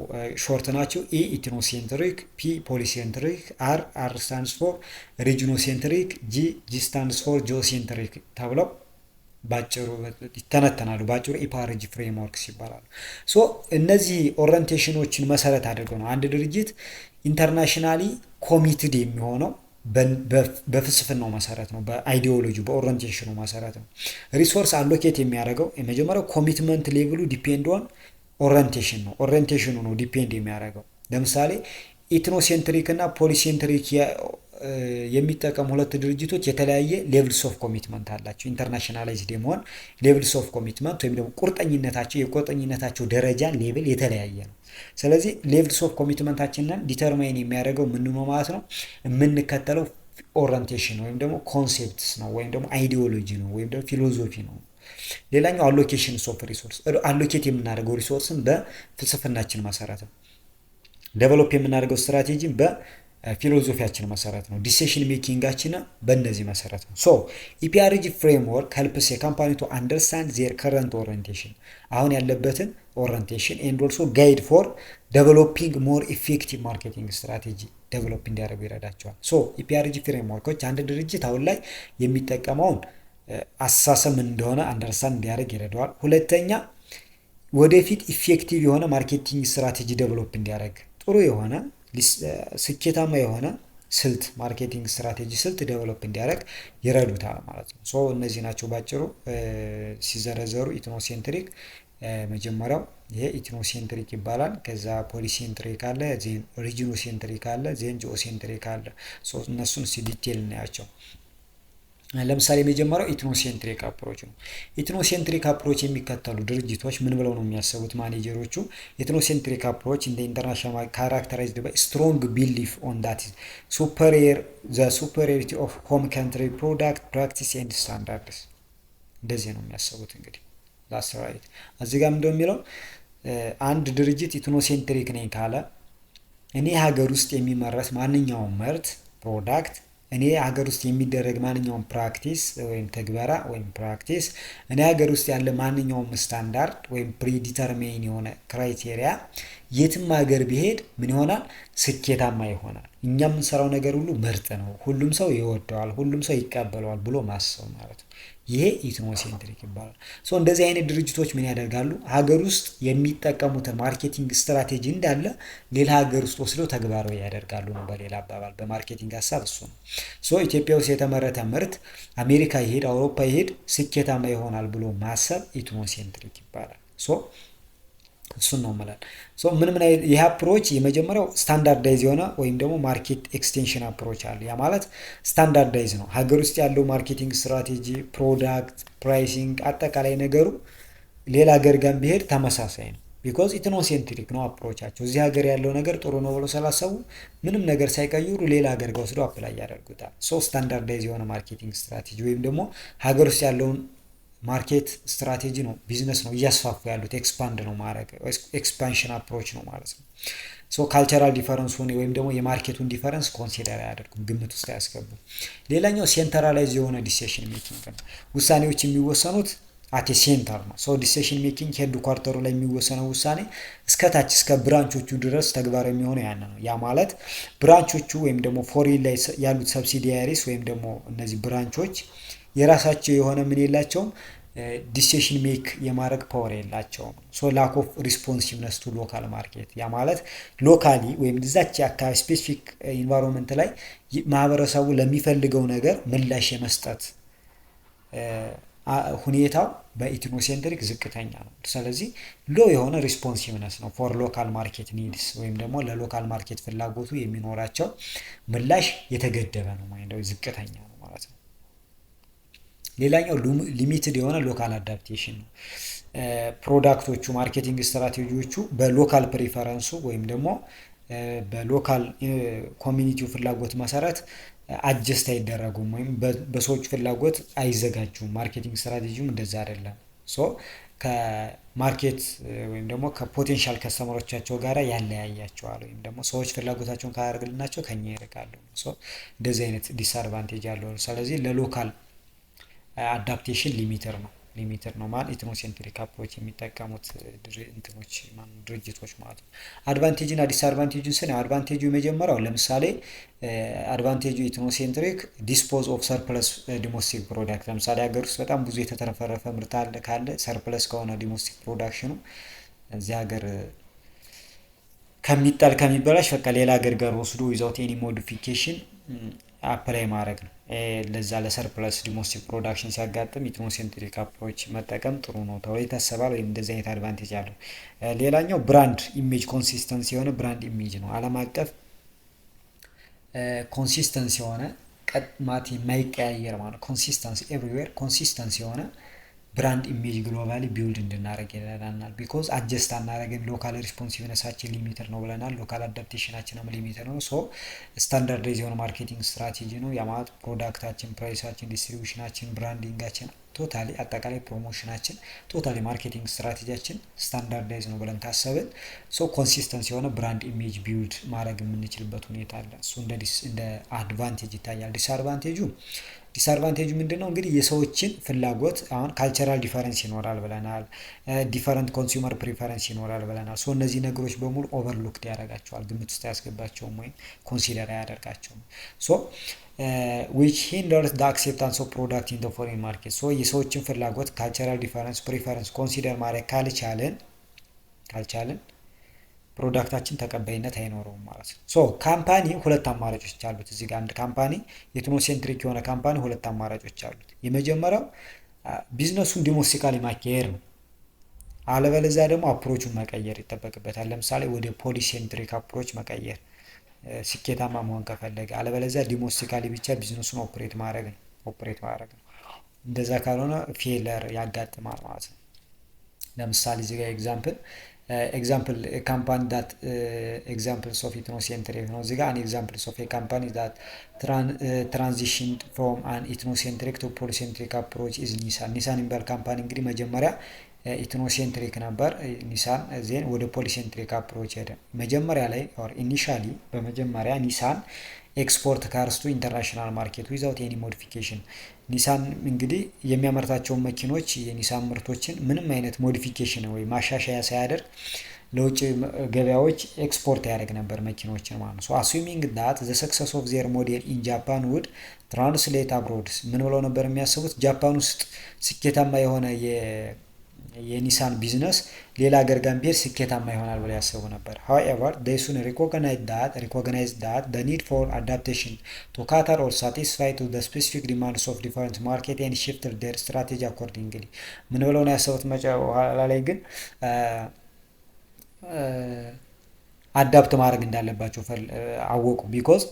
A: ሾርት ናቸው። ኢ ኢትኖሴንትሪክ፣ ፒ ፖሊሴንትሪክ፣ አር ስታንድስ ፎር ሪጅኖሴንትሪክ፣ ጂ ስታንድስ ፎር ጂኦሴንትሪክ ተብለው ባጭሩ ይተነተናሉ። ባጭሩ ኢፒአርጂ ፍሬምወርክስ ይባላሉ። ሶ እነዚህ ኦሪንቴሽኖችን መሰረት አድርገው ነው አንድ ድርጅት ኢንተርናሽናሊ ኮሚትድ የሚሆነው በፍልስፍናው መሰረት ነው፣ በአይዲዮሎጂ በኦሪንቴሽኑ መሰረት ነው። ሪሶርስ አሎኬት የሚያደርገው የመጀመሪያው ኮሚትመንት ሌቭሉ ዲፔንድ ኦን ኦሪንቴሽን ነው። ኦሪንቴሽኑ ነው ዲፔንድ የሚያደርገው። ለምሳሌ ኢትኖሴንትሪክ እና ፖሊሴንትሪክ የሚጠቀሙ ሁለት ድርጅቶች የተለያየ ሌቭልስ ኦፍ ኮሚትመንት አላቸው። ኢንተርናሽናላይዝድ የመሆን ሌቭልስ ኦፍ ኮሚትመንት ወይም ደግሞ የቁርጠኝነታቸው ደረጃ ሌቭል የተለያየ ነው። ስለዚህ ሌቭልስ ኦፍ ኮሚትመንታችንን ዲተርማይን የሚያደርገው ምን ነው ማለት ነው? የምንከተለው ኦሪንቴሽን ወይም ደግሞ ኮንሴፕትስ ነው ወይም ደግሞ አይዲዮሎጂ ነው ወይም ደግሞ ፊሎዞፊ ነው። ሌላኛው አሎኬሽን ኦፍ ሪሶርስ፣ አሎኬት የምናደርገው ሪሶርስን በፍልስፍናችን መሰረት ነው። ዴቨሎፕ የምናደርገው ስትራቴጂን በፊሎዞፊያችን መሰረት ነው። ዲሲሽን ሜኪንጋችን በእነዚህ መሰረት ነው። ሶ ኢፒአርጂ ፍሬምወርክ ሄልፕስ የካምፓኒ ቱ አንደርስታንድ ዜር ከረንት ኦሪንቴሽን፣ አሁን ያለበትን ኦሪንቴሽን ኤንድ ኦልሶ ጋይድ ፎር ዴቨሎፒንግ ሞር ኢፌክቲቭ ማርኬቲንግ ስትራቴጂ ዴቨሎፕ እንዲያደርጉ ይረዳቸዋል። ሶ ኢፒአርጂ ፍሬምወርኮች አንድ ድርጅት አሁን ላይ የሚጠቀመውን አስተሳሰብ ምን እንደሆነ አንደርስታንድ እንዲያደርግ ይረዳዋል። ሁለተኛ ወደፊት ኢፌክቲቭ የሆነ ማርኬቲንግ ስትራቴጂ ዴቨሎፕ እንዲያደርግ ጥሩ የሆነ ስኬታማ የሆነ ስልት ማርኬቲንግ ስትራቴጂ ስልት ዴቨሎፕ እንዲያደርግ ይረዱታል ማለት ነው። ሶ እነዚህ ናቸው ባጭሩ ሲዘረዘሩ። ኢትኖሴንትሪክ መጀመሪያው ይሄ ኢትኖሴንትሪክ ይባላል። ከዛ ፖሊሴንትሪክ አለ፣ ዜን ሪጂኖሴንትሪክ አለ፣ ዜን ጂኦሴንትሪክ አለ። ሶ እነሱን ዲቴል እናያቸው። ለምሳሌ የመጀመሪያው ኢትኖሴንትሪክ አፕሮች ነው። ኢትኖሴንትሪክ አፕሮች የሚከተሉ ድርጅቶች ምን ብለው ነው የሚያስቡት ማኔጀሮቹ? ኢትኖሴንትሪክ አፕሮች እንደ ኢንተርናሽናል ካራክተራይዝድ ባይ ስትሮንግ ቢሊፍ ኦን ዳት ሱፐሪዮሪቲ ኦፍ ሆም ካንትሪ ፕሮዳክት ፕራክቲስ ኤንድ ስታንዳርድስ። እንደዚህ ነው የሚያስቡት። እንግዲህ ላስራይት እዚህ ጋር ምንድነው የሚለው? አንድ ድርጅት ኢትኖሴንትሪክ ነኝ ካለ እኔ ሀገር ውስጥ የሚመረት ማንኛውም ምርት ፕሮዳክት፣ እኔ ሀገር ውስጥ የሚደረግ ማንኛውም ፕራክቲስ ወይም ተግበራ ወይም ፕራክቲስ፣ እኔ ሀገር ውስጥ ያለ ማንኛውም ስታንዳርድ ወይም ፕሪዲተርሚን የሆነ ክራይቴሪያ የትም ሀገር ቢሄድ ምን ይሆናል? ስኬታማ ይሆናል። እኛ የምንሰራው ነገር ሁሉ ምርጥ ነው፣ ሁሉም ሰው ይወደዋል፣ ሁሉም ሰው ይቀበለዋል ብሎ ማሰብ ማለት ነው። ይሄ ኢትኖሴንትሪክ ይባላል። ሶ እንደዚህ አይነት ድርጅቶች ምን ያደርጋሉ? ሀገር ውስጥ የሚጠቀሙትን ማርኬቲንግ ስትራቴጂ እንዳለ ሌላ ሀገር ውስጥ ወስደው ተግባራዊ ያደርጋሉ ነው በሌላ አባባል በማርኬቲንግ ሀሳብ እሱ ነው። ሶ ኢትዮጵያ ውስጥ የተመረተ ምርት አሜሪካ ይሄድ አውሮፓ ይሄድ ስኬታማ ይሆናል ብሎ ማሰብ ኢትኖሴንትሪክ ይባላል። ሶ እሱን ነው ማለት ሶ ምን ይህ አፕሮች የመጀመሪያው ስታንዳርዳይዝ የሆነ ወይም ደግሞ ማርኬት ኤክስቴንሽን አፕሮች አለ። ያ ማለት ስታንዳርዳይዝ ነው። ሀገር ውስጥ ያለው ማርኬቲንግ ስትራቴጂ፣ ፕሮዳክት፣ ፕራይሲንግ አጠቃላይ ነገሩ ሌላ ሀገር ጋር ቢሄድ ተመሳሳይ ነው። ቢኮዝ ኢትኖሴንትሪክ ነው አፕሮቻቸው። እዚህ ሀገር ያለው ነገር ጥሩ ነው ብሎ ስላሰቡ ምንም ነገር ሳይቀይሩ ሌላ ሀገር ጋር ወስደው አፕላይ ያደርጉታል። ሶ ስታንዳርዳይዝ የሆነ ማርኬቲንግ ስትራቴጂ ወይም ደግሞ ሀገር ውስጥ ያለውን ማርኬት ስትራቴጂ ነው፣ ቢዝነስ ነው እያስፋፉ ያሉት፣ ኤክስፓንድ ነው ማድረግ፣ ኤክስፓንሽን አፕሮች ነው ማለት ነው። ሶ ካልቸራል ዲፈረንሱን ወይም ደግሞ የማርኬቱን ዲፈረንስ ኮንሲደር አያደርጉም፣ ግምት ውስጥ አያስገቡም። ሌላኛው ሴንትራላይዝ የሆነ ዲሲሽን ሜኪንግ ነው። ውሳኔዎች የሚወሰኑት አት ሴንተር ነው። ሶ ዲሲሽን ሜኪንግ ሄድ ኳርተሩ ላይ የሚወሰነው ውሳኔ እስከ ታች እስከ ብራንቾቹ ድረስ ተግባራዊ የሚሆነው ያን ነው። ያ ማለት ብራንቾቹ ወይም ደግሞ ፎሪን ላይ ያሉት ሰብሲዲያሪስ ወይም ደግሞ እነዚህ ብራንቾች የራሳቸው የሆነ ምን የላቸውም፣ ዲሲሽን ሜክ የማድረግ ፓወር የላቸውም። ሶ ላክ ኦፍ ሪስፖንሲቭነስ ቱ ሎካል ማርኬት፣ ያ ማለት ሎካሊ ወይም እዛች አካባቢ ስፔሲፊክ ኢንቫይሮንመንት ላይ ማህበረሰቡ ለሚፈልገው ነገር ምላሽ የመስጠት ሁኔታው በኢትኖሴንትሪክ ዝቅተኛ ነው። ስለዚህ ሎ የሆነ ሪስፖንሲቭነስ ነው ፎር ሎካል ማርኬት ኒድስ ወይም ደግሞ ለሎካል ማርኬት ፍላጎቱ የሚኖራቸው ምላሽ የተገደበ ነው ማለት ነው፣ ዝቅተኛ ነው ማለት ነው። ሌላኛው ሊሚትድ የሆነ ሎካል አዳፕቴሽን ነው። ፕሮዳክቶቹ ማርኬቲንግ ስትራቴጂዎቹ በሎካል ፕሪፈረንሱ ወይም ደግሞ በሎካል ኮሚኒቲው ፍላጎት መሰረት አጀስት አይደረጉም ወይም በሰዎች ፍላጎት አይዘጋጁም። ማርኬቲንግ ስትራቴጂውም እንደዛ አይደለም። ሶ ከማርኬት ወይም ደግሞ ከፖቴንሻል ከስተመሮቻቸው ጋር ያለያያቸዋል ወይም ደግሞ ሰዎች ፍላጎታቸውን ካያደርግልናቸው ከኛ ይርቃሉ። ሶ እንደዚህ አይነት ዲስአድቫንቴጅ አለው። ስለዚህ ለሎካል አዳፕቴሽን ሊሚተር ነው። ሊሚትድ ነው ማለት ኢትኖሴንትሪክ አፕሮች የሚጠቀሙት ድርጅቶች ማለት ነው። አድቫንቴጅ እና ዲስአድቫንቴጁን ስናይ አድቫንቴጁ የመጀመሪያው ለምሳሌ አድቫንቴጁ ኢትኖሴንትሪክ ዲስፖዝ ኦፍ ሰርፕለስ ዶሜስቲክ ፕሮዳክት፣ ለምሳሌ ሀገር ውስጥ በጣም ብዙ የተተረፈረፈ ምርት ካለ ሰርፕለስ ከሆነ ዶሜስቲክ ፕሮዳክሽኑ እዚህ ሀገር ከሚጣል ከሚበላሽ በቃ ሌላ ሀገር ጋር ወስዶ ዊዛውት ኤኒ ሞዲፊኬሽን አፕላይ ማድረግ ነው። ለዛ ለሰርፕለስ ዶሜስቲክ ፕሮዳክሽን ሲያጋጥም ኢትኖሴንትሪክ አፕሮች መጠቀም ጥሩ ነው ተብሎ ይታሰባል፣ ወይም እንደዚህ አይነት አድቫንቴጅ አለው። ሌላኛው ብራንድ ኢሜጅ ኮንሲስተንሲ የሆነ ብራንድ ኢሜጅ ነው። ዓለም አቀፍ ኮንሲስተንሲ የሆነ ቀጥማት የማይቀያየር ማለት ኮንሲስተንሲ ኤቭሪዌር ኮንሲስተንሲ የሆነ ብራንድ ኢሜጅ ግሎባሊ ቢውልድ እንድናደረግ ይረዳናል። ቢኮዝ አጀስት አናደረግም። ሎካል ሪስፖንሲቭነሳችን ሊሚትድ ነው ብለናል። ሎካል አዳፕቴሽናችንም ሊሚትድ ነው። ሶ ስታንዳርዳይዝ የሆነ ማርኬቲንግ ስትራቴጂ ነው። ያ ማለት ፕሮዳክታችን፣ ፕራይሳችን፣ ዲስትሪቢዩሽናችን፣ ብራንዲንጋችን ቶታሊ አጠቃላይ ፕሮሞሽናችን ቶታሊ ማርኬቲንግ ስትራቴጂያችን ስታንዳርዳይዝ ነው ብለን ካሰብን ሶ ኮንሲስተንስ የሆነ ብራንድ ኢሜጅ ቢውልድ ማድረግ የምንችልበት ሁኔታ አለ። እሱ እንደ አድቫንቴጅ ይታያል። ዲስአድቫንቴጁ ምንድን ነው? እንግዲህ የሰዎችን ፍላጎት አሁን ካልቸራል ዲፈረንስ ይኖራል ብለናል። ዲፈረንት ኮንሱመር ፕሪፈረንስ ይኖራል ብለናል። ሶ እነዚህ ነገሮች በሙሉ ኦቨርሉክድ ያደርጋቸዋል፣ ግምት ውስጥ አያስገባቸውም ወይም ኮንሲደር አያደርጋቸውም። ሶ which hinders the acceptance of product in the foreign market። ሶ የሰዎችን ፍላጎት ካልቸራል ዲፈረንስ ፕሪፈረንስ ኮንሲደር ማድረግ ካልቻልን ፕሮዳክታችን ተቀባይነት አይኖረውም ማለት ነው። ሶ ካምፓኒ ሁለት አማራጮች አሉት። እዚህ ጋር አንድ ካምፓኒ ኢትኖሴንትሪክ የሆነ ካምፓኒ ሁለት አማራጮች አሉት። የመጀመሪያው ቢዝነሱን ዲሞስቲካሊ ማካሄድ ነው። አለበለዚያ ደግሞ አፕሮቹን መቀየር ይጠበቅበታል። ለምሳሌ ወደ ፖሊሴንትሪክ አፕሮች መቀየር ስኬታማ መሆን ከፈለገ፣ አለበለዚያ ዲሞስቲካሊ ብቻ ቢዝነሱን ኦፕሬት ማድረግ ነው። እንደዛ ካልሆነ ፌለር ያጋጥማል ማለት ነው። ለምሳሌ እዚህ ጋር ኤግዛምፕል ካምፓኒ ዳት ኤግዛምፕልስ ኦፍ ኢትኖሴንትሪክ ነው። እዚህ ጋር አን ኤግዛምፕልስ ኦፍ ኤ ካምፓኒ ዳት ትራንዚሽንድ ፍሮም አን ኢትኖሴንትሪክ ቱ ፖሊሴንትሪክ አፕሮች ኢዝ ኒሳን። ኒሳን የሚባል ካምፓኒ እንግዲህ መጀመሪያ ኢትኖሴንትሪክ ነበር። ኒሳን ዜን ወደ ፖሊሴንትሪክ አፕሮች ሄደ። መጀመሪያ ላይ ኢኒሻሊ በመጀመሪያ ኒሳን ኤክስፖርት ካርስ ቱ ኢንተርናሽናል ማርኬት ዊዛውት ኤኒ ሞዲፊኬሽን። ኒሳን እንግዲህ የሚያመርታቸውን መኪኖች የኒሳን ምርቶችን ምንም አይነት ሞዲፊኬሽን ወይ ማሻሻያ ሳያደርግ ለውጭ ገበያዎች ኤክስፖርት ያደርግ ነበር መኪኖችን ማለት ነው። ሶ አሱሚንግ ዳት ዘ ሰክሰስ ኦፍ ዜር ሞዴል ኢን ጃፓን ውድ ትራንስሌት አብሮድስ ምን ብለው ነበር የሚያስቡት? ጃፓን ውስጥ ስኬታማ የሆነ የኒሳን ቢዝነስ ሌላ ሀገር ጋር ቢሄድ ስኬታማ ይሆናል ብለው ያስቡ ነበር። however they soon recognized that the need for adaptation to cater or satisfy to the specific demands of different market and shifted their strategy accordingly። ምን ብለው ነው ያሰቡት? መጨረሻ ላይ ግን አዳፕት ማድረግ እንዳለባቸው አወቁ። ቢኮዝ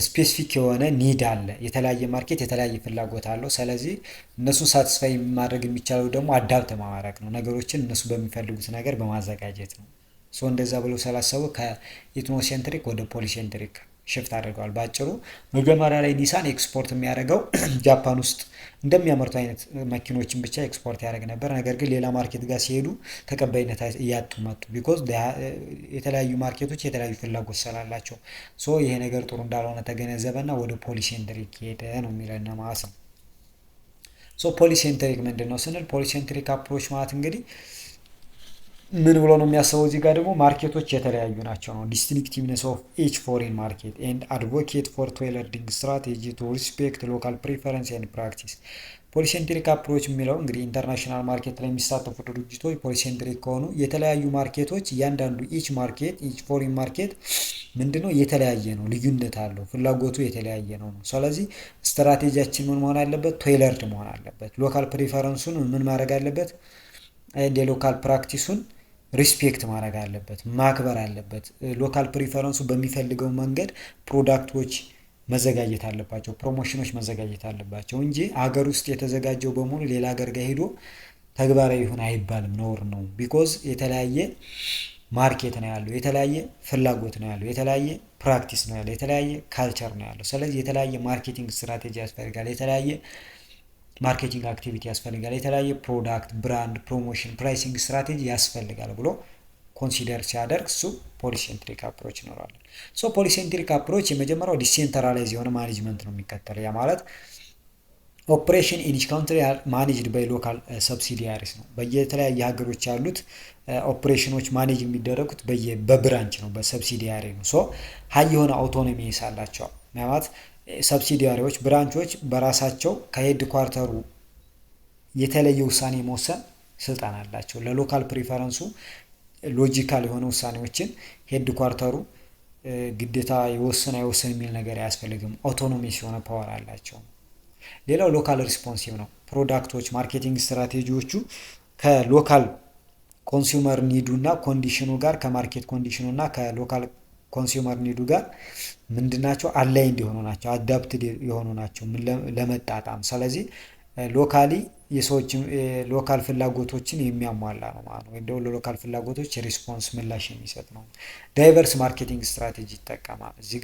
A: ስፔሲፊክ የሆነ ኒድ አለ። የተለያየ ማርኬት የተለያየ ፍላጎት አለው። ስለዚህ እነሱን ሳቲስፋይ ማድረግ የሚቻለው ደግሞ አዳፕት ማድረግ ነው። ነገሮችን እነሱ በሚፈልጉት ነገር በማዘጋጀት ነው። ሶ እንደዛ ብለው ስላሰቡ ከኢትኖሴንትሪክ ወደ ፖሊሴንትሪክ ሽፍት አድርገዋል። ባጭሩ መጀመሪያ ላይ ኒሳን ኤክስፖርት የሚያደርገው ጃፓን ውስጥ እንደሚያመርቱ አይነት መኪኖችን ብቻ ኤክስፖርት ያደርግ ነበር። ነገር ግን ሌላ ማርኬት ጋር ሲሄዱ ተቀባይነት እያጡ መጡ። ቢኮዝ የተለያዩ ማርኬቶች የተለያዩ ፍላጎት ስላላቸው። ሶ ይሄ ነገር ጥሩ እንዳልሆነ ተገነዘበና ወደ ፖሊሴንትሪክ ሄደ ነው የሚለን ማለት ነው። ሶ ፖሊሴንትሪክ ምንድን ነው ስንል ፖሊሴንትሪክ አፕሮች ማለት እንግዲህ ምን ብሎ ነው የሚያስበው? እዚህ ጋር ደግሞ ማርኬቶች የተለያዩ ናቸው ነው። ዲስቲንክቲቭነስ ኦፍ ኢች ፎሬን ማርኬት ኤንድ አድቮኬት ፎር ቴይለርድ ስትራቴጂ ቱ ሪስፔክት ሎካል ፕሪፈረንስ ኤንድ ፕራክቲስ። ፖሊሴንትሪክ አፕሮች የሚለው እንግዲህ ኢንተርናሽናል ማርኬት ላይ የሚሳተፉ ድርጅቶች ፖሊሴንትሪክ ከሆኑ የተለያዩ ማርኬቶች እያንዳንዱ ኢች ፎሬን ማርኬት ምንድነው የተለያየ ነው፣ ልዩነት አለው፣ ፍላጎቱ የተለያየ ነው። ስለዚህ ስትራቴጂያችን ምን መሆን አለበት? ቴይለርድ መሆን አለበት። ሎካል ፕሪፈረንሱን ምን ማድረግ አለበት? የሎካል ፕራክቲሱን ሪስፔክት ማድረግ አለበት፣ ማክበር አለበት። ሎካል ፕሪፈረንሱ በሚፈልገው መንገድ ፕሮዳክቶች መዘጋጀት አለባቸው፣ ፕሮሞሽኖች መዘጋጀት አለባቸው እንጂ ሀገር ውስጥ የተዘጋጀው በሙሉ ሌላ ሀገር ጋር ሄዶ ተግባራዊ ይሁን አይባልም፣ ነውር ነው። ቢኮዝ የተለያየ ማርኬት ነው ያለው፣ የተለያየ ፍላጎት ነው ያለው፣ የተለያየ ፕራክቲስ ነው ያለው፣ የተለያየ ካልቸር ነው ያለው። ስለዚህ የተለያየ ማርኬቲንግ ስትራቴጂ ያስፈልጋል፣ የተለያየ ማርኬቲንግ አክቲቪቲ ያስፈልጋል፣ የተለያየ ፕሮዳክት፣ ብራንድ፣ ፕሮሞሽን፣ ፕራይሲንግ ስትራቴጂ ያስፈልጋል ብሎ ኮንሲደር ሲያደርግ እሱ ፖሊሴንትሪክ አፕሮች ይኖራል። ፖሊሴንትሪክ አፕሮች የመጀመሪያው ዲሴንትራላይዝ የሆነ ማኔጅመንት ነው የሚከተለው። ያ ማለት ኦፕሬሽን ኢን ኢች ካንትሪ አር ማኔጅድ ባይ ሎካል ሰብሲዲያሪስ ነው። በየተለያየ ሀገሮች ያሉት ኦፕሬሽኖች ማኔጅ የሚደረጉት በብራንች ነው፣ በሰብሲዲያሪ ነው። ሶ ሀይ የሆነ አውቶኖሚ ይሳላቸዋል ማለት ሰብሲዲያሪዎች ብራንቾች በራሳቸው ከሄድ ኳርተሩ የተለየ ውሳኔ መወሰን ስልጣን አላቸው። ለሎካል ፕሪፈረንሱ ሎጂካል የሆነ ውሳኔዎችን ሄድ ኳርተሩ ግዴታ የወሰን አይወሰን የሚል ነገር አያስፈልግም። አውቶኖሚ ሲሆነ ፓወር አላቸው። ሌላው ሎካል ሪስፖንሲቭ ነው። ፕሮዳክቶች ማርኬቲንግ ስትራቴጂዎቹ ከሎካል ኮንሱመር ኒዱ እና ኮንዲሽኑ ጋር ከማርኬት ኮንዲሽኑ እና ከሎካል ኮንሱመር ኒዱ ጋር ምንድናቸው? አላይንድ የሆኑ ናቸው፣ አዳፕትድ የሆኑ ናቸው ለመጣጣም። ስለዚህ ሎካሊ የሰዎች ሎካል ፍላጎቶችን የሚያሟላ ነው ማለት ነው። ወይም ደግሞ ለሎካል ፍላጎቶች ሪስፖንስ ምላሽ የሚሰጥ ነው። ዳይቨርስ ማርኬቲንግ ስትራቴጂ ይጠቀማል። እዚህ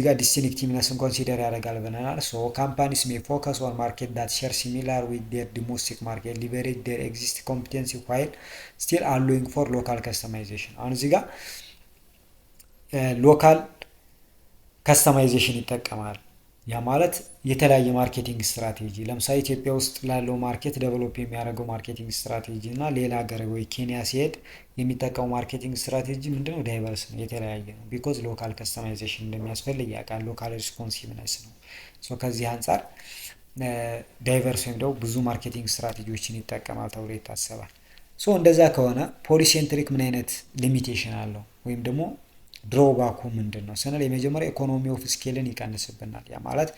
A: ጋር ዲስቲንክቲቭነስን ኮንሲደር ያደርጋል ብለናል። ሶ ካምፓኒስ ሜይ ፎከስ ኦን ማርኬት ዳት ሼር ሲሚላር ዊዝ ዴር ዶሜስቲክ ማርኬት ሊቨሬጅ ዴር ኤግዚስቲንግ ኮምፒቴንሲ ዋይል ስቲል አሎዊንግ ፎር ሎካል ከስተማይዜሽን። አሁን እዚህ ጋር ሎካል ከስተማይዜሽን ይጠቀማል። ያ ማለት የተለያየ ማርኬቲንግ ስትራቴጂ ለምሳሌ ኢትዮጵያ ውስጥ ላለው ማርኬት ዴቨሎፕ የሚያደርገው ማርኬቲንግ ስትራቴጂ እና ሌላ ሀገር ወይ ኬንያ ሲሄድ የሚጠቀሙ ማርኬቲንግ ስትራቴጂ ምንድነው? ዳይቨርስ ነው፣ የተለያየ ነው። ቢኮዝ ሎካል ከስተማይዜሽን እንደሚያስፈልግ ያውቃል። ሎካል ሪስፖንሲቭነስ ነው። ሶ ከዚህ አንጻር ዳይቨርስ ወይም ደግሞ ብዙ ማርኬቲንግ ስትራቴጂዎችን ይጠቀማል ተብሎ ይታሰባል። ሶ እንደዛ ከሆነ ፖሊሴንትሪክ ምን አይነት ሊሚቴሽን አለው ወይም ደግሞ ድሮባኩ ምንድን ነው ስንል የመጀመሪያ ኢኮኖሚ ኦፍ ስኬልን ይቀንስብናል። ያ ማለት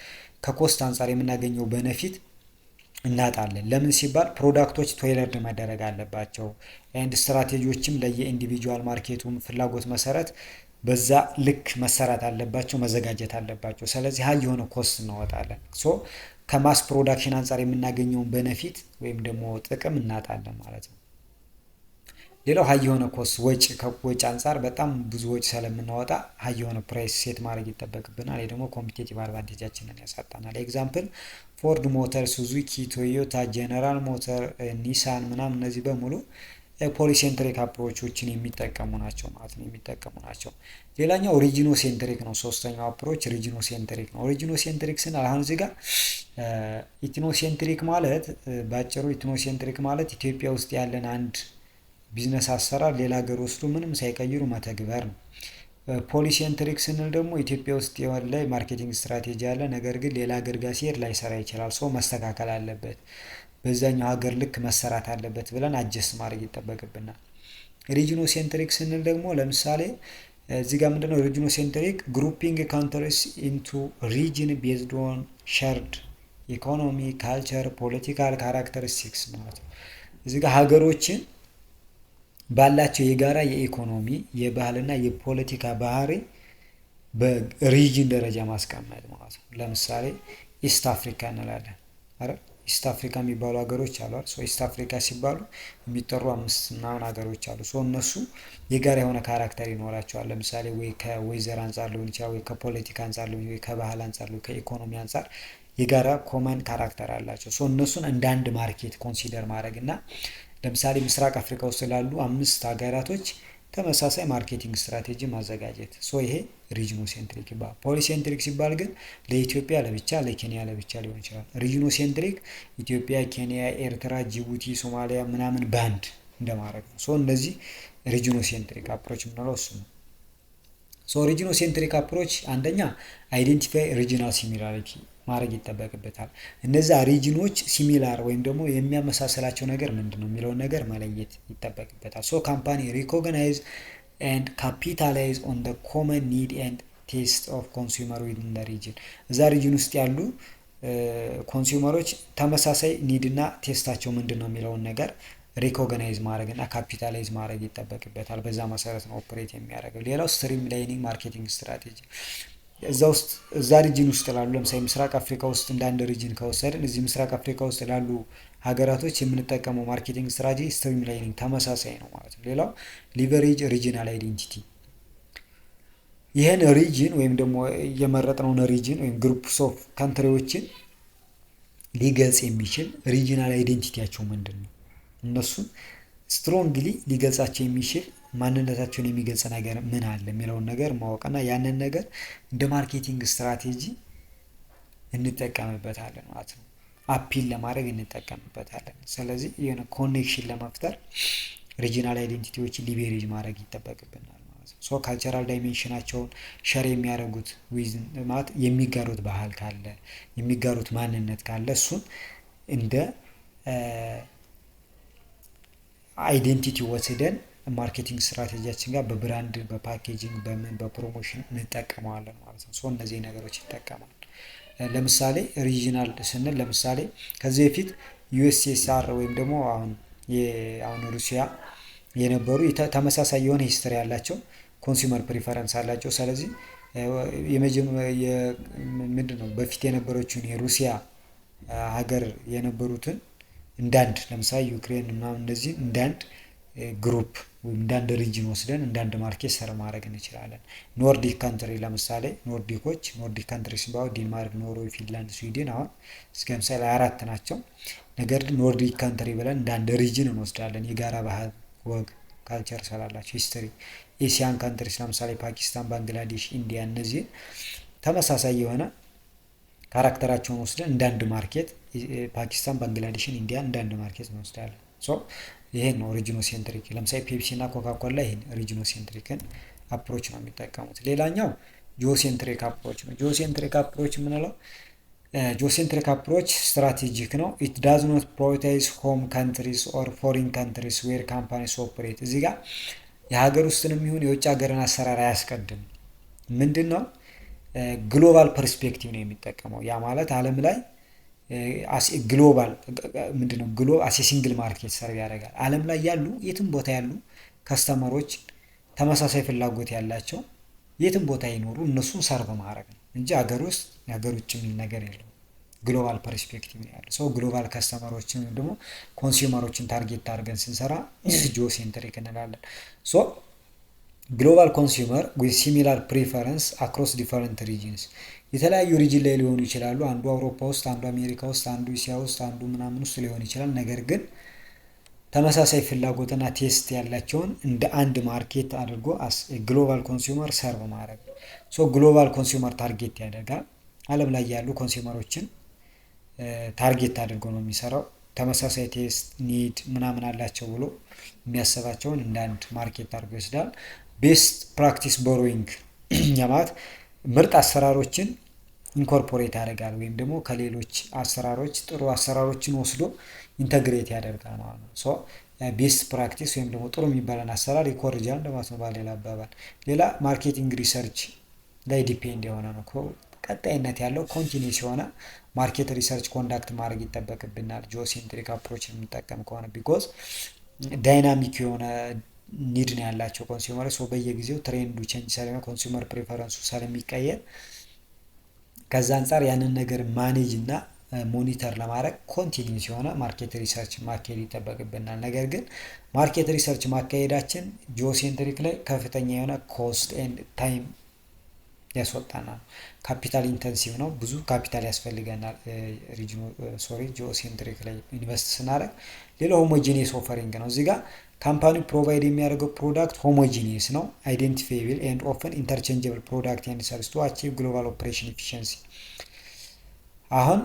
A: ከኮስት አንጻር የምናገኘው በነፊት እናጣለን። ለምን ሲባል ፕሮዳክቶች ቶይለርድ መደረግ አለባቸው ኤንድ ስትራቴጂዎችም ለየኢንዲቪጁዋል ማርኬቱን ፍላጎት መሰረት በዛ ልክ መሰራት አለባቸው፣ መዘጋጀት አለባቸው። ስለዚህ ሀይ የሆነ ኮስት እናወጣለን። ሶ ከማስ ፕሮዳክሽን አንጻር የምናገኘውን በነፊት ወይም ደግሞ ጥቅም እናጣለን ማለት ነው። ሌላው ሀይ የሆነ ኮስት ከወጪ አንጻር በጣም ብዙ ወጪ ስለምናወጣ ሀይ የሆነ ፕራይስ ሴት ማድረግ ይጠበቅብናል። ይህ ደግሞ ኮምፒቴቲቭ አድቫንቴጃችንን ያሳጣናል። ኤግዛምፕል ፎርድ ሞተር፣ ሱዙኪ፣ ቶዮታ፣ ጄነራል ሞተር፣ ኒሳን ምናምን እነዚህ በሙሉ ፖሊሴንትሪክ አፕሮቾችን የሚጠቀሙ ናቸው ማለት ነው የሚጠቀሙ ናቸው። ሌላኛው ኦሪጂኖ ሴንትሪክ ነው። ሶስተኛው አፕሮች ሪጂኖ ሴንትሪክ ነው። ኦሪጂኖ ሴንትሪክ ስንል አሁን እዚህ ጋር ኢትኖሴንትሪክ ማለት ባጭሩ ኢትኖሴንትሪክ ማለት ኢትዮጵያ ውስጥ ያለን አንድ ቢዝነስ አሰራር ሌላ ሀገር ወስዶ ምንም ሳይቀይሩ መተግበር ነው። ፖሊሴንትሪክ ስንል ደግሞ ኢትዮጵያ ውስጥ ያለ ማርኬቲንግ ስትራቴጂ አለ፣ ነገር ግን ሌላ ሀገር ጋር ሲሄድ ላይሰራ ይችላል። ሰው መስተካከል አለበት፣ በዛኛው ሀገር ልክ መሰራት አለበት ብለን አጀስት ማድረግ ይጠበቅብናል። ሪጂኖ ሴንትሪክ ስንል ደግሞ ለምሳሌ እዚህ ጋር ምንድነው ሪጂኖ ሴንትሪክ ግሩፒንግ ካንትሪስ ኢንቱ ሪጅን ቤዝድ ኦን ሸርድ ኢኮኖሚ፣ ካልቸር፣ ፖለቲካል ካራክተሪስቲክስ ማለት ነው። እዚህ ጋር ሀገሮችን ባላቸው የጋራ የኢኮኖሚ የባህልና የፖለቲካ ባህሪ በሪጅን ደረጃ ማስቀመጥ ማለት ነው። ለምሳሌ ኢስት አፍሪካ እንላለን አይደል? ኢስት አፍሪካ የሚባሉ ሀገሮች አሉ አይደል? ኢስት አፍሪካ ሲባሉ የሚጠሩ 5 ምናምን ሀገሮች አሉ። እነሱ የጋራ የሆነ ካራክተር ይኖራቸዋል። ለምሳሌ ወይ ከወይዘር አንጻር ሊሆን ይችላል፣ ወይ ከፖለቲካ አንጻር ሊሆን ወይ ከባህል አንጻር ወይ ከኢኮኖሚ አንጻር የጋራ ኮመን ካራክተር አላቸው። እነሱን እንደ አንድ ማርኬት ኮንሲደር ማድረግ እና ለምሳሌ ምስራቅ አፍሪካ ውስጥ ላሉ 5 ሀገራቶች ተመሳሳይ ማርኬቲንግ ስትራቴጂ ማዘጋጀት። ይሄ ሪጂኖ ሴንትሪክ ይባላል። ፖሊሴንትሪክ ሲባል ግን ለኢትዮጵያ ለብቻ ለኬንያ ለብቻ ሊሆን ይችላል። ሪጂኖ ሴንትሪክ ኢትዮጵያ፣ ኬንያ፣ ኤርትራ፣ ጅቡቲ፣ ሶማሊያ ምናምን ባንድ እንደማድረግ ነው። እነዚህ ሪጂኖ ሴንትሪክ አፕሮች የምንለው እሱ ነው። ሪጂኖ ሴንትሪክ አፕሮች አንደኛ አይዴንቲፋይ ሪጂናል ሲሚላሪቲ ማድረግ ይጠበቅበታል። እነዛ ሪጂኖች ሲሚላር ወይም ደግሞ የሚያመሳሰላቸው ነገር ምንድን ነው የሚለውን ነገር መለየት ይጠበቅበታል። ካምፓኒ ሪኮግናይዝ ኤንድ ካፒታላይዝ ኦን ደ ኮመን ኒድ ኤንድ ቴስት ኦፍ ኮንሱመር ዊዝን ደ ሪጅን። እዛ ሪጅን ውስጥ ያሉ ኮንሱመሮች ተመሳሳይ ኒድ እና ቴስታቸው ምንድን ነው የሚለውን ነገር ሪኮግናይዝ ማድረግ እና ካፒታላይዝ ማድረግ ይጠበቅበታል። በዛ መሰረት ነው ኦፕሬት የሚያደርገው። ሌላው ስትሪም ላይኒንግ ማርኬቲንግ ስትራቴጂ እዛ ሪጅን ውስጥ ላሉ ለምሳሌ ምስራቅ አፍሪካ ውስጥ እንደ አንድ ሪጅን ከወሰድን እዚህ ምስራቅ አፍሪካ ውስጥ ላሉ ሀገራቶች የምንጠቀመው ማርኬቲንግ ስትራቴጂ ስትሪም ላይኒንግ ተመሳሳይ ነው ማለት ነው። ሌላው ሊቨሬጅ ሪጂናል አይዴንቲቲ፣ ይህን ሪጅን ወይም ደግሞ የመረጥነውን ሪጅን ወይም ግሩፕስ ኦፍ ካንትሪዎችን ሊገልጽ የሚችል ሪጂናል አይዴንቲቲያቸው ምንድን ነው፣ እነሱን ስትሮንግሊ ሊገልጻቸው የሚችል ማንነታቸውን የሚገልጽ ነገር ምን አለ የሚለውን ነገር ማወቅና ያንን ነገር እንደ ማርኬቲንግ ስትራቴጂ እንጠቀምበታለን ማለት ነው። አፒል ለማድረግ እንጠቀምበታለን። ስለዚህ የሆነ ኮኔክሽን ለመፍጠር ሪጂናል አይዴንቲቲዎችን ሊቬሬጅ ማድረግ ይጠበቅብናል ማለት ነው። ሶ ካልቸራል ዳይሜንሽናቸውን ሸር የሚያደርጉት ማለት የሚጋሩት ባህል ካለ የሚጋሩት ማንነት ካለ እሱን እንደ አይዴንቲቲ ወስደን ማርኬቲንግ ስትራቴጂያችን ጋር በብራንድ በፓኬጂንግ በምን በፕሮሞሽን እንጠቀመዋለን ማለት ነው። ሶ እነዚህ ነገሮች ይጠቀማል። ለምሳሌ ሪጂናል ስንል ለምሳሌ ከዚህ በፊት ዩኤስኤስአር ወይም ደግሞ አሁን ሩሲያ የነበሩ ተመሳሳይ የሆነ ሂስትሪ ያላቸው ኮንሱመር ፕሪፈረንስ አላቸው። ስለዚህ ምንድነው በፊት የነበረችውን የሩሲያ ሀገር የነበሩትን እንዳንድ ለምሳሌ ዩክሬን ምናምን እንደዚህ እንዳንድ ግሩፕ ወይም እንዳንድ ሪጅን ወስደን እንዳንድ ማርኬት ሰር ማድረግ እንችላለን። ኖርዲክ ካንትሪ ለምሳሌ ኖርዲክ ካንትሪ ሲባሉ ዴንማርክ፣ ኖርዌይ፣ ፊንላንድ፣ ስዊድን አሁን እስከ ምሳሌ 4 ናቸው። ነገር ግን ኖርዲክ ካንትሪ ብለን እንዳንድ ሪጅን እንወስዳለን። የጋራ ባህል፣ ወግ፣ ካልቸር ስላላቸው ሂስትሪ። ኤሲያን ካንትሪስ ለምሳሌ ፓኪስታን፣ ባንግላዴሽ፣ ኢንዲያ እነዚህ ተመሳሳይ የሆነ ካራክተራቸውን ወስደን እንዳንድ ማርኬት ፓኪስታን፣ ባንግላዴሽን፣ ኢንዲያ እንዳንድ ማርኬት እንወስዳለን። ይሄን ነው ሪጂኖ ሴንትሪክ። ለምሳሌ ፔፕሲ እና ኮካኮላ ይሄን ሪጂኖ ሴንትሪክን አፕሮች ነው የሚጠቀሙት። ሌላኛው ጂኦሴንትሪክ አፕሮች ነው። ጂኦሴንትሪክ አፕሮች የምንለው ጂኦሴንትሪክ አፕሮች ስትራቴጂክ ነው። ኢት ዳዝ ኖት ፕራዮሪታይዝ ሆም ካንትሪስ ኦር ፎሪን ካንትሪስ ዌር ካምፓኒስ ኦፕሬት። እዚህ ጋር የሀገር ውስጥንም ይሁን የውጭ ሀገርን አሰራር አያስቀድም። ምንድን ነው ግሎባል ፐርስፔክቲቭ ነው የሚጠቀመው። ያ ማለት ዓለም ላይ ግሎባል ምንድነው አሴ ሲንግል ማርኬት ሰርቭ ያደርጋል። ዓለም ላይ ያሉ የትም ቦታ ያሉ ከስተመሮች ተመሳሳይ ፍላጎት ያላቸው የትም ቦታ ይኖሩ እነሱን ሰርቭ ማድረግ ነው እንጂ ሀገር ውስጥ የሀገር ውጭ የሚል ነገር የለውም። ግሎባል ፐርስፔክቲቭ ነው ያለው። ሰው ግሎባል ከስተመሮችን ወይም ደግሞ ኮንሱመሮችን ታርጌት አድርገን ስንሰራ ጂኦሴንትሪክ እንላለን። ሶ ግሎባል ኮንሱመር ዊዝ ሲሚላር ፕሪፈረንስ አክሮስ ዲፈረንት ሪጅንስ የተለያዩ ሪጅን ላይ ሊሆኑ ይችላሉ። አንዱ አውሮፓ ውስጥ፣ አንዱ አሜሪካ ውስጥ፣ አንዱ እስያ ውስጥ፣ አንዱ ምናምን ውስጥ ሊሆን ይችላል። ነገር ግን ተመሳሳይ ፍላጎትና ቴስት ያላቸውን እንደ አንድ ማርኬት አድርጎ ግሎባል ኮንሱመር ሰርቭ ማድረግ ነው። ሶ ግሎባል ኮንሱመር ታርጌት ያደርጋል። ዓለም ላይ ያሉ ኮንሱመሮችን ታርጌት አድርጎ ነው የሚሰራው። ተመሳሳይ ቴስት ኒድ ምናምን አላቸው ብሎ የሚያስባቸውን እንደ አንድ ማርኬት አድርጎ ይወስዳል። ቤስት ፕራክቲስ ቦሮዊንግ ማለት ምርጥ አሰራሮችን ኢንኮርፖሬት ያደርጋል ወይም ደግሞ ከሌሎች አሰራሮች ጥሩ አሰራሮችን ወስዶ ኢንተግሬት ያደርጋል ማለት ነው። ሶ ቤስት ፕራክቲስ ወይም ደግሞ ጥሩ የሚባለን አሰራር ይኮርጃል እንደማለት ነው ባሌላ አባባል። ሌላ ማርኬቲንግ ሪሰርች ላይ ዲፔንድ የሆነ ነው። ቀጣይነት ያለው ኮንቲኒስ የሆነ ማርኬት ሪሰርች ኮንዳክት ማድረግ ይጠበቅብናል ጂኦሴንትሪክ አፕሮች የምንጠቀም ከሆነ ቢኮዝ ዳይናሚክ የሆነ ኒድ ነው ያላቸው ኮንሱመር። ሶ በየጊዜው ትሬንዱ ቼንጅ ስለሚሆን ኮንሱመር ፕሪፈረንሱ ስለሚቀየር ከዛ አንጻር ያንን ነገር ማኔጅ እና ሞኒተር ለማድረግ ኮንቲኒስ የሆነ ማርኬት ሪሰርች ማካሄድ ይጠበቅብናል። ነገር ግን ማርኬት ሪሰርች ማካሄዳችን ጂኦሴንትሪክ ላይ ከፍተኛ የሆነ ኮስት ኤንድ ታይም ያስወጣናል። ካፒታል ኢንተንሲቭ ነው፣ ብዙ ካፒታል ያስፈልገናል ጂኦሴንትሪክ ላይ ኢንቨስት ስናደርግ። ሌላው ሆሞጂኒየስ ኦፈሪንግ ነው። እዚህ ጋር ካምፓኒ ፕሮቫይድ የሚያደርገው ፕሮዳክት ሆሞጂኒየስ ነው፣ አይዴንቲፋይብል ኤንድ ኦፍን ኢንተርቼንጀብል ፕሮዳክት ኤንድ ሰርቪስ ቱ አቺቭ ግሎባል ኦፕሬሽን ኤፊሺየንሲ። አሁን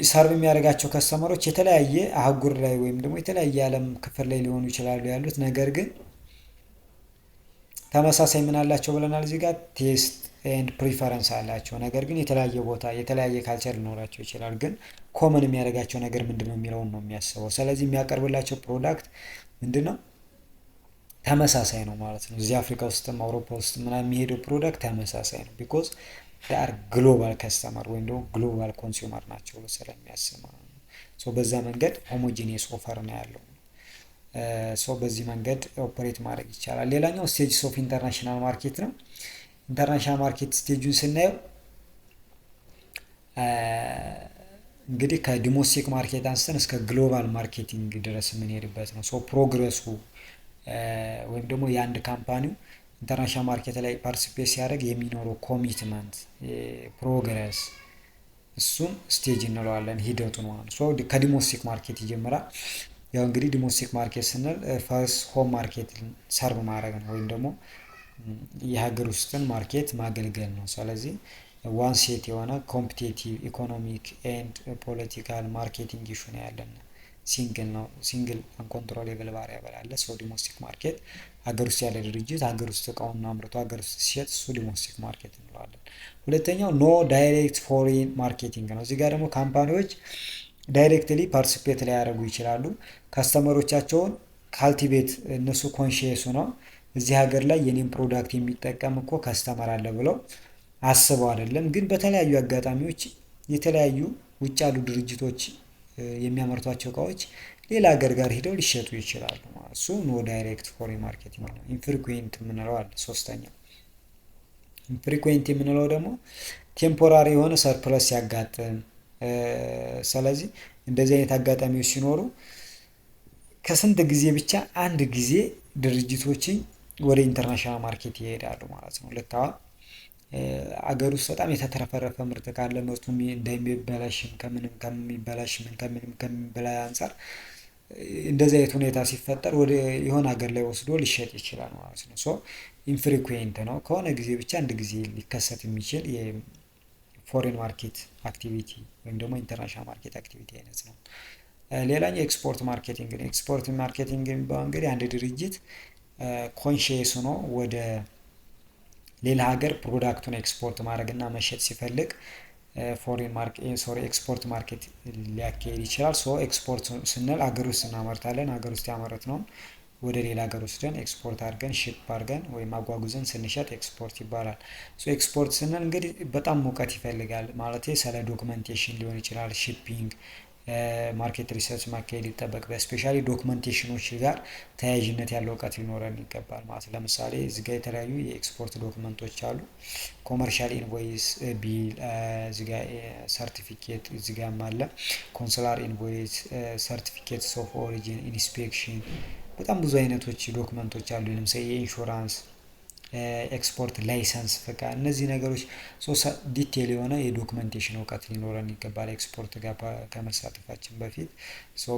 A: ሰርቭ የሚያደርጋቸው ከስተመሮች የተለያየ አህጉር ላይ ወይም ደግሞ የተለያየ ዓለም ክፍል ላይ ሊሆኑ ይችላሉ ያሉት፣ ነገር ግን ተመሳሳይ ምን አላቸው ብለናል እዚህ ጋር ቴስት ኤንድ ፕሪፈረንስ አላቸው። ነገር ግን የተለያየ ቦታ የተለያየ ካልቸር ሊኖራቸው ይችላል። ግን ኮመን የሚያደርጋቸው ነገር ምንድነው የሚለውን ነው የሚያስበው። ስለዚህ የሚያቀርብላቸው ፕሮዳክት ምንድነው ተመሳሳይ ነው ማለት ነው። እዚህ አፍሪካ ውስጥም አውሮፓ ውስጥ ምናምን የሚሄደው ፕሮዳክት ተመሳሳይ ነው ቢኮዝ ዳር ግሎባል ከስተመር ወይም ደግሞ ግሎባል ኮንሱመር ናቸው ብሎ ስለሚያስብ ማለት ነው። ሶ በዛ መንገድ ሆሞጂኒየስ ኦፈር ነው ያለው። ሶ በዚህ መንገድ ኦፕሬት ማድረግ ይቻላል። ሌላኛው ስቴጅስ ኦፍ ኢንተርናሽናል ማርኬት ነው። ኢንተርናሽናል ማርኬት ስቴጁን ስናየው እንግዲህ ከዶሜስቲክ ማርኬት አንስተን እስከ ግሎባል ማርኬቲንግ ድረስ የምንሄድበት ነው። ሶ ፕሮግረሱ ወይም ደግሞ የአንድ ካምፓኒው ኢንተርናሽናል ማርኬት ላይ ፓርቲሲፔት ሲያደርግ የሚኖረው ኮሚትመንት ፕሮግረስ እሱም ስቴጅ እንለዋለን ሂደቱን ማለት ነው። ሶ ከዶሜስቲክ ማርኬት ይጀምራል። ያው እንግዲህ ዶሜስቲክ ማርኬት ስንል ፈርስት ሆም ማርኬት ሰርቭ ማድረግ ነው ወይም ደግሞ የሀገር ውስጥን ማርኬት ማገልገል ነው። ስለዚህ ዋን ሴት የሆነ ኮምፒቴቲቭ ኢኮኖሚክ ኤንድ ፖለቲካል ማርኬቲንግ ኢሹ ነው ያለን። ሲንግል ነው ሲንግል አንኮንትሮሌብል ቫሪያብል አለ። ሶ ዲሞስቲክ ማርኬት ሀገር ውስጥ ያለ ድርጅት ሀገር ውስጥ እቃውን አምርቶ ሀገር ውስጥ ሲሸጥ እሱ ዲሞስቲክ ማርኬት እንለዋለን። ሁለተኛው ኖ ዳይሬክት ፎሬን ማርኬቲንግ ነው። እዚህ ጋር ደግሞ ካምፓኒዎች ዳይሬክትሊ ፓርቲሲፔት ላይ ያደርጉ ይችላሉ። ከስተመሮቻቸውን ካልቲቤት እነሱ ኮንሽየሱ ነው እዚህ ሀገር ላይ የኔም ፕሮዳክት የሚጠቀም እኮ ከስተመር አለ ብለው አስበው አይደለም። ግን በተለያዩ አጋጣሚዎች የተለያዩ ውጭ ያሉ ድርጅቶች የሚያመርቷቸው እቃዎች ሌላ ሀገር ጋር ሄደው ሊሸጡ ይችላሉ። እሱ ኖ ዳይሬክት ፎሬን ማርኬቲንግ ነው። ኢንፍሪኩዌንት የምንለው አለ ሶስተኛው። ኢንፍሪኩዌንት የምንለው ደግሞ ቴምፖራሪ የሆነ ሰርፕለስ ሲያጋጥም፣ ስለዚህ እንደዚህ አይነት አጋጣሚዎች ሲኖሩ ከስንት ጊዜ ብቻ አንድ ጊዜ ድርጅቶችን ወደ ኢንተርናሽናል ማርኬት ይሄዳሉ ማለት ነው። ልክ አሁን አገር ውስጥ በጣም የተትረፈረፈ ምርት ካለ ምርቱ እንደሚበላሽም ከምንም ከሚበላሽ ከምንም ከሚበላይ አንጻር እንደዚህ አይነት ሁኔታ ሲፈጠር ወደ የሆነ ሀገር ላይ ወስዶ ሊሸጥ ይችላል ማለት ነው። ሶ ኢንፍሪኩዌንት ነው፣ ከሆነ ጊዜ ብቻ አንድ ጊዜ ሊከሰት የሚችል የፎሬን ማርኬት አክቲቪቲ ወይም ደግሞ ኢንተርናሽናል ማርኬት አክቲቪቲ አይነት ነው። ሌላኛው ኤክስፖርት ማርኬቲንግ ነው። ኤክስፖርት ማርኬቲንግ የሚባለው እንግዲህ አንድ ድርጅት ኮንሽየስ ሆኖ ወደ ሌላ ሀገር ፕሮዳክቱን ኤክስፖርት ማድረግ እና መሸጥ ሲፈልግ ኤክስፖርት ማርኬት ሊያካሄድ ይችላል። ሶ ኤክስፖርት ስንል ሀገር ውስጥ እናመርታለን። ሀገር ውስጥ ያመረትነውን ወደ ሌላ ሀገር ወስደን ኤክስፖርት አድርገን ሺፕ አድርገን ወይም አጓጉዘን ስንሸጥ ኤክስፖርት ይባላል። ሶ ኤክስፖርት ስንል እንግዲህ በጣም እውቀት ይፈልጋል ማለት ስለ ዶክመንቴሽን ሊሆን ይችላል፣ ሺፒንግ፣ ማርኬት ሪሰርች ማካሄድ ይጠበቅበት። ስፔሻሊ ዶክመንቴሽኖች ጋር ተያያዥነት ያለው እውቀት ሊኖረን ይገባል ማለት። ለምሳሌ እዚህ ጋር የተለያዩ የኤክስፖርት ዶክመንቶች አሉ። ኮመርሻል ኢንቮይስ፣ ቢል፣ እዚህ ጋር ሰርቲፊኬት እዚህ ጋር አለ። ኮንስላር ኢንቮይስ፣ ሰርቲፊኬትስ ኦፍ ኦሪጂን፣ ኢንስፔክሽን፣ በጣም ብዙ አይነቶች ዶክመንቶች አሉ። ለምሳሌ የኢንሹራንስ፣ ኤክስፖርት ላይሰንስ ፍቃድ፣ እነዚህ ነገሮች ዲቴል የሆነ የዶክመንቴሽን እውቀት ሊኖረን ይገባል ኤክስፖርት ጋር ከመሳተፋችን በፊት።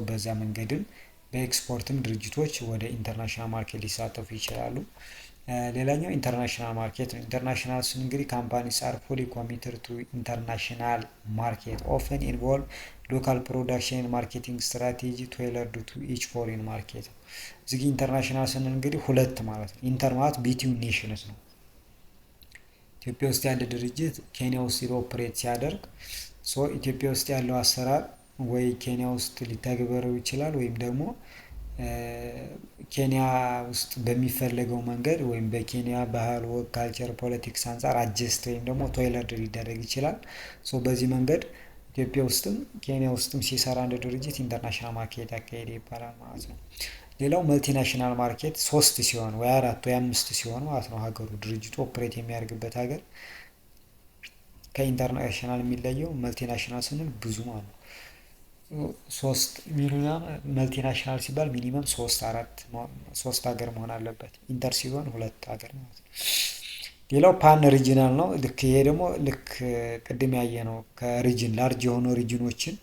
A: በዛ መንገድም በኤክስፖርትም ድርጅቶች ወደ ኢንተርናሽናል ማርኬት ሊሳተፉ ይችላሉ። ሌላኛው ኢንተርናሽናል ማርኬት ነው። ኢንተርናሽናል ስን እንግዲህ ካምፓኒስ አር ፉሊ ኮሚትድ ቱ ኢንተርናሽናል ማርኬት ኦፍን ኢንቮልቭ ሎካል ፕሮዳክሽን ማርኬቲንግ ስትራቴጂ ቴይለርድ ቱ ኢች ፎሬን ማርኬት ነው። እዚህ ኢንተርናሽናል ስንል እንግዲህ ሁለት ማለት ነው። ኢንተር ማለት ቢትዊን ኔሽንስ ነው። ኢትዮጵያ ውስጥ ያለ ድርጅት ኬንያ ውስጥ ኦፕሬት ሲያደርግ ኢትዮጵያ ውስጥ ያለው አሰራር ወይ ኬንያ ውስጥ ሊተግበረው ይችላል ወይም ደግሞ ኬንያ ውስጥ በሚፈለገው መንገድ ወይም በኬንያ ባህል፣ ወግ፣ ካልቸር፣ ፖለቲክስ አንጻር አጀስት ወይም ደግሞ ቶይለርድ ሊደረግ ይችላል። በዚህ መንገድ ኢትዮጵያ ውስጥም ኬንያ ውስጥም ሲሰራ እንደ ድርጅት ኢንተርናሽናል ማርኬት አካሄደ ይባላል ማለት ነው። ሌላው መልቲናሽናል ማርኬት 3 ሲሆን ወይ 4 ወይ 5 ሲሆን ማለት ነው ሀገሩ ድርጅቱ ኦፕሬት የሚያደርግበት ሀገር። ከኢንተርናሽናል የሚለየው መልቲናሽናል ስንል ብዙ ማለት ነው። 3 ሚኒመም መልቲናሽናል ሲባል ሚኒመም 3 ሀገር መሆን አለበት። ኢንተር ሲሆን 2 ሀገር ማለት ነው። ሌላው ፓን ሪጂናል ነው። ልክ ይሄ ደግሞ ልክ ቅድም ያየ ነው ከሪጅን ላርጅ የሆኑ ሪጅኖችን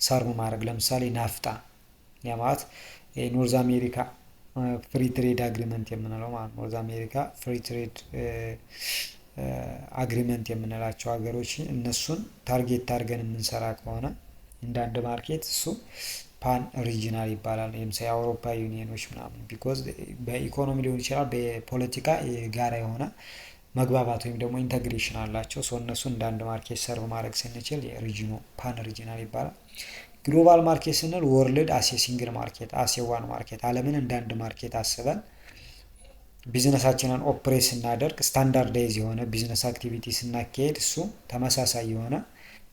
A: ሰርቭ ማድረግ። ለምሳሌ ናፍጣ ማለት ኖርዝ አሜሪካ ፍሪ ትሬድ አግሪመንት የምንለው ማለት ኖርዝ አሜሪካ ፍሪ ትሬድ አግሪመንት የምንላቸው ሀገሮች እነሱን ታርጌት አድርገን የምንሰራ ከሆነ እንደ አንድ ማርኬት እሱ ፓን ሪጂናል ይባላል። ለምሳሌ የአውሮፓ ዩኒየኖች ምናምን ቢኮዝ በኢኮኖሚ ሊሆን ይችላል በፖለቲካ የጋራ የሆነ መግባባት ወይም ደግሞ ኢንተግሬሽን አላቸው። እነሱ እንደ አንድ ማርኬት ሰርቭ ማድረግ ስንችል የሪጂኑ ፓን ሪጂናል ይባላል። ግሎባል ማርኬት ስንል ወርልድ አሴ ሲንግል ማርኬት አሴ ዋን ማርኬት ዓለምን እንደ አንድ ማርኬት አስበን ቢዝነሳችንን ኦፕሬት ስናደርግ ስታንዳርዳይዝ የሆነ ቢዝነስ አክቲቪቲ ስናካሄድ እሱ ተመሳሳይ የሆነ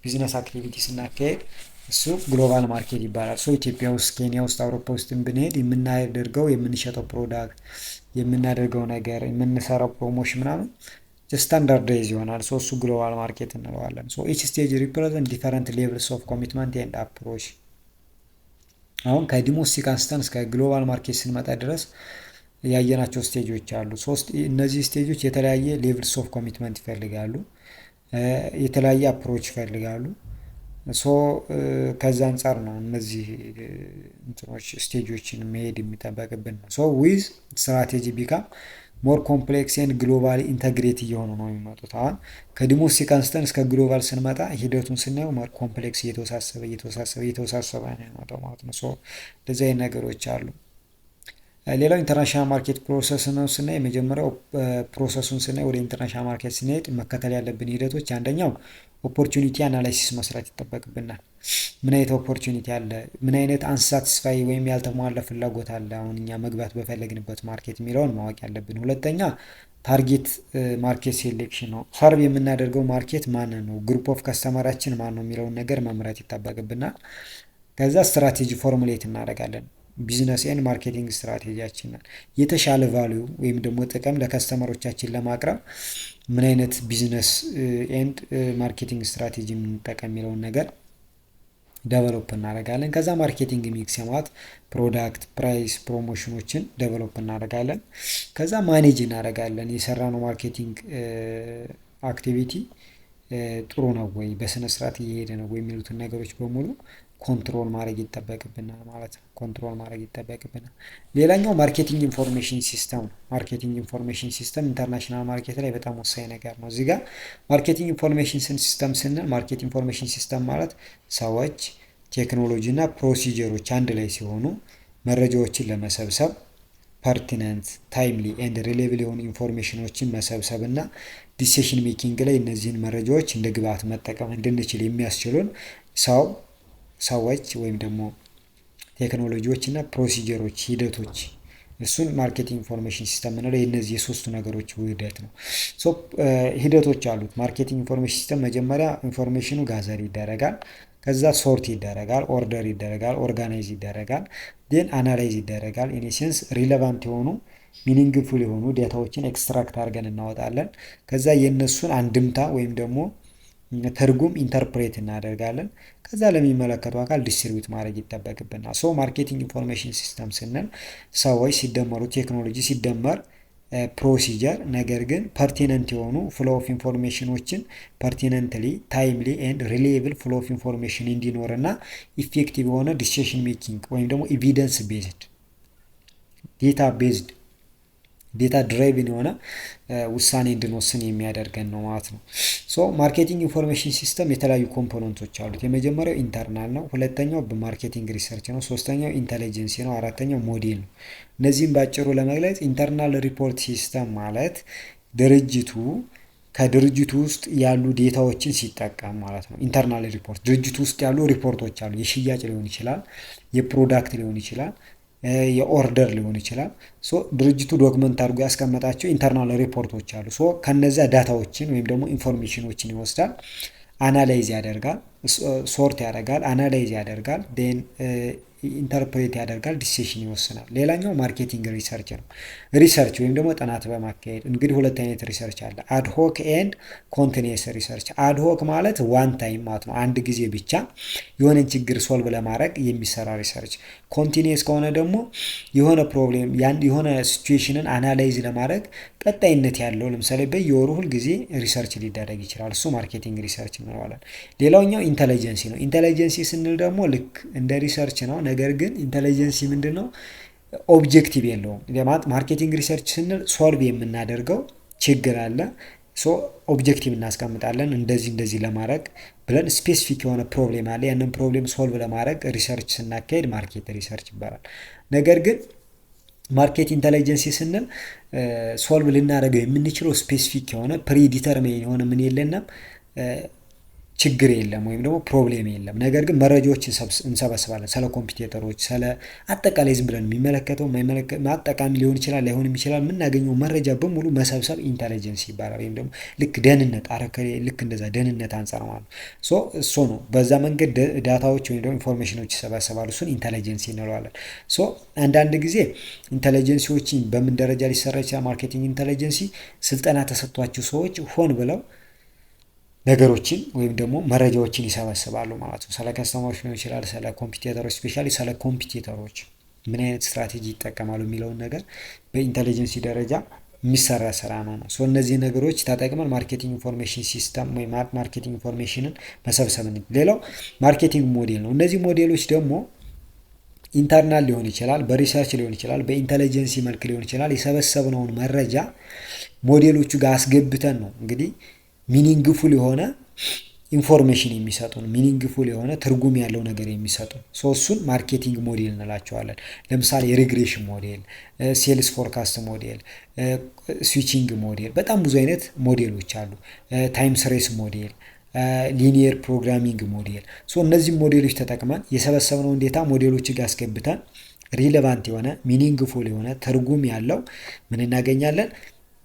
A: ቢዝነስ አክቲቪቲ ስናካሄድ እሱ ግሎባል ማርኬት ይባላል። ኢትዮጵያ ውስጥ፣ ኬንያ ውስጥ፣ አውሮፓ ውስጥ ብንሄድ የምናደርገው የምንሸጠው ፕሮዳክት የምናደርገው ነገር የምንሰራው ፕሮሞሽን ምናምን ስታንዳርዳይዝ ይሆናል። እሱ ግሎባል ማርኬት እንለዋለን። ኢች ስቴጅ ሪፕሬዘንት ዲፈረንት ሌቭልስ ኦፍ ኮሚትመንት ኤንድ አፕሮች። አሁን ከዲሞስቲክ አንስተን እስከ ግሎባል ማርኬት ስንመጣ ድረስ ያየናቸው ስቴጆች አሉ። እነዚህ ስቴጆች የተለያየ ሌቭልስ ኦፍ ኮሚትመንት ይፈልጋሉ፣ የተለያየ አፕሮች ይፈልጋሉ። ከዛ አንጻር ነው እነዚህ እንትኖች ስቴጆችን መሄድ የሚጠበቅብን ነው። ዊዝ ስትራቴጂ ቢካም ሞር ኮምፕሌክስ ኤንድ ግሎባል ኢንተግሬት እየሆኑ ነው የሚመጡት። አሁን ከዲሞስቲክ አንስተን እስከ ግሎባል ስንመጣ ሂደቱን ስናየው ሞር ኮምፕሌክስ እየተወሳሰበ ነው የሚመጣው ማለት ነው። እንደዚህ አይነት ነገሮች አሉ። ሌላው ኢንተርናሽናል ማርኬት ፕሮሰስ ነው ስናይ፣ የመጀመሪያው ፕሮሰሱን ስናይ ወደ ኢንተርናሽናል ማርኬት ስንሄድ መከተል ያለብን ሂደቶች፣ አንደኛው ኦፖርቹኒቲ አናላይሲስ መስራት ይጠበቅብናል። ምን አይነት ኦፖርቹኒቲ አለ፣ ምን አይነት አንሳቲስፋይ ወይም ያልተሟላ ፍላጎት አለ አሁን እኛ መግባት በፈለግንበት ማርኬት የሚለውን ማወቅ ያለብን። ሁለተኛ ታርጌት ማርኬት ሴሌክሽን ነው። ሰርቭ የምናደርገው ማርኬት ማን ነው፣ ግሩፕ ኦፍ ከስተመራችን ማን ነው የሚለውን ነገር መምረጥ ይጠበቅብናል። ከዛ ስትራቴጂ ፎርሙሌት እናደርጋለን። ቢዝነስ ኤንድ ማርኬቲንግ ስትራቴጂያችንን የተሻለ ቫልዩ ወይም ደግሞ ጥቅም ለከስተመሮቻችን ለማቅረብ ምን አይነት ቢዝነስ ኤንድ ማርኬቲንግ ስትራቴጂ የምንጠቀም የሚለውን ነገር ዴቨሎፕ እናደርጋለን። ከዛ ማርኬቲንግ ሚክስ የማት ፕሮዳክት፣ ፕራይስ፣ ፕሮሞሽኖችን ዴቨሎፕ እናደርጋለን። ከዛ ማኔጅ እናደርጋለን። የሰራነው ማርኬቲንግ አክቲቪቲ ጥሩ ነው ወይ፣ በስነ ስርዓት እየሄደ ነው ወይ የሚሉትን ነገሮች በሙሉ ኮንትሮል ማድረግ ይጠበቅብናል ማለት ነው። ኮንትሮል ማድረግ ይጠበቅብናል። ሌላኛው ማርኬቲንግ ኢንፎርሜሽን ሲስተም ነው። ማርኬቲንግ ኢንፎርሜሽን ሲስተም ኢንተርናሽናል ማርኬት ላይ በጣም ወሳኝ ነገር ነው። እዚህ ጋር ማርኬቲንግ ኢንፎርሜሽን ሲስተም ስንል ማርኬት ኢንፎርሜሽን ሲስተም ማለት ሰዎች፣ ቴክኖሎጂ እና ፕሮሲጀሮች አንድ ላይ ሲሆኑ መረጃዎችን ለመሰብሰብ ፐርቲነንት፣ ታይምሊ ኤንድ ሪሌብል የሆኑ ኢንፎርሜሽኖችን መሰብሰብ እና ዲሲሽን ሜኪንግ ላይ እነዚህን መረጃዎች እንደ ግብዓት መጠቀም እንድንችል የሚያስችሉን ሰዎች ወይም ደግሞ ቴክኖሎጂዎች እና ፕሮሲጀሮች፣ ሂደቶች፣ እሱን ማርኬቲንግ ኢንፎርሜሽን ሲስተም ምንለው የእነዚህ የሶስቱ ነገሮች ውህደት ነው። ሂደቶች አሉት ማርኬቲንግ ኢንፎርሜሽን ሲስተም። መጀመሪያ ኢንፎርሜሽኑ ጋዘር ይደረጋል። ከዛ ሶርት ይደረጋል፣ ኦርደር ይደረጋል፣ ኦርጋናይዝ ይደረጋል፣ ዴን አናላይዝ ይደረጋል። ኢኔሴንስ ሪሌቫንት የሆኑ ሚኒንግፉል የሆኑ ዴታዎችን ኤክስትራክት አድርገን እናወጣለን። ከዛ የእነሱን አንድምታ ወይም ደግሞ ትርጉም ኢንተርፕሬት እናደርጋለን። ከዛ ለሚመለከቱ አካል ዲስትሪቢዩት ማድረግ ይጠበቅብናል። ማርኬቲንግ ኢንፎርሜሽን ሲስተም ስንል ሰዎች ሲደመሩ ቴክኖሎጂ ሲደመር ፕሮሲጀር፣ ነገር ግን ፐርቲነንት የሆኑ ፍሎ ኦፍ ኢንፎርሜሽኖችን ፐርቲነንትሊ ታይምሊ ኤንድ ሪሌብል ፍሎ ኦፍ ኢንፎርሜሽን እንዲኖር እና ኢፌክቲቭ የሆነ ዲሲሽን ሜኪንግ ወይም ደግሞ ኤቪደንስ ቤዝድ ዴታ ድራይቭን የሆነ ውሳኔ እንድንወስን የሚያደርገን ነው ማለት ነው። ማርኬቲንግ ኢንፎርሜሽን ሲስተም የተለያዩ ኮምፖነንቶች አሉት። የመጀመሪያው ኢንተርናል ነው፣ ሁለተኛው በማርኬቲንግ ሪሰርች ነው፣ ሶስተኛው ኢንተለጀንሲ ነው፣ አራተኛው ሞዴል ነው። እነዚህም ባጭሩ ለመግለጽ ኢንተርናል ሪፖርት ሲስተም ማለት ከድርጅቱ ውስጥ ያሉ ዴታዎችን ሲጠቀም ማለት ነው። ኢንተርናል ሪፖርት ድርጅቱ ውስጥ ያሉ ሪፖርቶች አሉ። የሽያጭ ሊሆን ይችላል፣ የፕሮዳክት ሊሆን ይችላል፣ የኦርደር ሊሆን ይችላል። ድርጅቱ ዶክመንት አድርጎ ያስቀመጣቸው ኢንተርናል ሪፖርቶች አሉ። ከነዚያ ዳታዎችን ወይም ደግሞ ኢንፎርሜሽኖችን ይወስዳል፣ አናላይዝ ያደርጋል፣ ሶርት ያደርጋል፣ አናላይዝ ያደርጋል፣ ዴን ኢንተርፕሬት ያደርጋል፣ ዲሲሽን ይወስናል። ሌላኛው ማርኬቲንግ ሪሰርች ነው። ሪሰርች ወይም ደግሞ ጥናት በማካሄድ እንግዲህ ሁለት አይነት ሪሰርች አለ፣ አድሆክ ኤንድ ኮንቲኒየስ ሪሰርች። አድሆክ ማለት ዋን ታይም ማለት ነው፣ አንድ ጊዜ ብቻ የሆነን ችግር ሶልቭ ለማድረግ የሚሰራ ሪሰርች። ኮንቲኒየስ ከሆነ ደግሞ የሆነ ፕሮብሌም የሆነ ሲቹዌሽንን አናላይዝ ለማድረግ ቀጣይነት ያለው፣ ለምሳሌ በየወሩ ሁልጊዜ ሪሰርች ሊደረግ ይችላል። እሱ ማርኬቲንግ ሪሰርች እንለዋለን። ሌላኛው ኢንተለጀንሲ ነው። ኢንተለጀንሲ ስንል ደግሞ ልክ እንደ ሪሰርች ነው፣ ነገር ግን ኢንተለጀንሲ ምንድን ነው? ኦብጀክቲቭ የለውም። ማርኬቲንግ ሪሰርች ስንል ሶልቭ የምናደርገው ችግር አለ፣ ኦብጀክቲቭ እናስቀምጣለን፣ እንደዚህ ለማድረግ ብለን ስፔሲፊክ የሆነ ፕሮብሌም አለ፣ ያንን ፕሮብሌም ሶልቭ ለማድረግ ሪሰርች ስናካሄድ ማርኬት ሪሰርች ይባላል። ነገር ግን ማርኬት ኢንተለጀንሲ ስንል ሶልቭ ልናደርገው የምንችለው ስፔሲፊክ የሆነ ፕሪዲተርሚን የሆነ ምን የለንም ችግር የለም ወይም ደግሞ ፕሮብሌም የለም። ነገር ግን መረጃዎችን እንሰበስባለን ስለ ኮምፒውተሮች፣ ስለ አጠቃላይ ዝም ብለን የሚመለከተው ጠቃሚ ሊሆን ይችላል ላይሆንም ይችላል፣ የምናገኘው መረጃ በሙሉ መሰብሰብ ኢንተለጀንስ ይባላል። ወይም ደግሞ ልክ ደህንነት ልክ እንደዛ ደህንነት አንጻር ማለት ነው። እሱ ነው። በዛ መንገድ ዳታዎች ወይም ደግሞ ኢንፎርሜሽኖች ይሰበሰባሉ። እሱን ኢንተለጀንሲ እንለዋለን። አንዳንድ ጊዜ ኢንተለጀንሲዎችን በምን ደረጃ ሊሰራ ይችላል? ማርኬቲንግ ኢንተለጀንሲ ስልጠና ተሰጥቷቸው ሰዎች ሆን ብለው ነገሮችን ወይም ደግሞ መረጃዎችን ይሰበስባሉ ማለት ነው። ስለ ከስተመሮች ሊሆን ይችላል፣ ስለ ኮምፒውተሮች፣ ስፔሻሊ ስለ ኮምፒውተሮች ምን አይነት ስትራቴጂ ይጠቀማሉ የሚለውን ነገር በኢንተለጀንሲ ደረጃ የሚሰራ ስራ ነው። እነዚህ ነገሮች ተጠቅመን ማርኬቲንግ ኢንፎርሜሽን ሲስተም ወይም ማርኬቲንግ ኢንፎርሜሽንን መሰብሰብ። ሌላው ማርኬቲንግ ሞዴል ነው። እነዚህ ሞዴሎች ደግሞ ኢንተርናል ሊሆን ይችላል፣ በሪሰርች ሊሆን ይችላል፣ በኢንተለጀንሲ መልክ ሊሆን ይችላል። የሰበሰብነውን መረጃ ሞዴሎቹ ጋር አስገብተን ነው እንግዲህ ሚኒንግፉል የሆነ ኢንፎርሜሽን የሚሰጡን፣ ሚኒንግፉል የሆነ ትርጉም ያለው ነገር የሚሰጡን። እሱን ማርኬቲንግ ሞዴል እንላቸዋለን። ለምሳሌ የሪግሬሽን ሞዴል፣ ሴልስ ፎርካስት ሞዴል፣ ስዊቺንግ ሞዴል፣ በጣም ብዙ አይነት ሞዴሎች አሉ። ታይም ስሬስ ሞዴል፣ ሊኒየር ፕሮግራሚንግ ሞዴል። እነዚህ ሞዴሎች ተጠቅመን የሰበሰብነውን ዴታ ሞዴሎች ጋር አስገብተን ሪሌቫንት የሆነ ሚኒንግፉል የሆነ ትርጉም ያለው ምን እናገኛለን?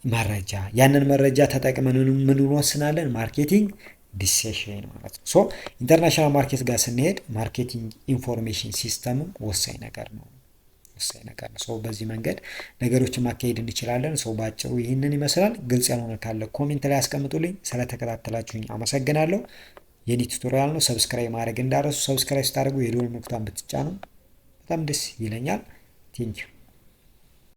A: መረጃ። ያንን መረጃ ተጠቅመን ምን እንወስናለን? ማርኬቲንግ ዲሲሽን ማለት ነው። ኢንተርናሽናል ማርኬት ጋር ስንሄድ ማርኬቲንግ ኢንፎርሜሽን ሲስተምም ወሳኝ ነገር ነው። በዚህ መንገድ ነገሮችን ማካሄድ እንችላለን። በአጭሩ ይህንን ይመስላል። ግልጽ ያልሆነ ካለ ኮሜንት ላይ ያስቀምጡልኝ። ስለተከታተላችሁኝ አመሰግናለሁ። የኔ ቱቶሪያል ነው። ሰብስክራይብ ማድረግ እንዳረሱ። ሰብስክራይብ ስታደርጉ የደወል ምልክቱን ብትጫኑ በጣም ደስ ይለኛል። ቴንኪው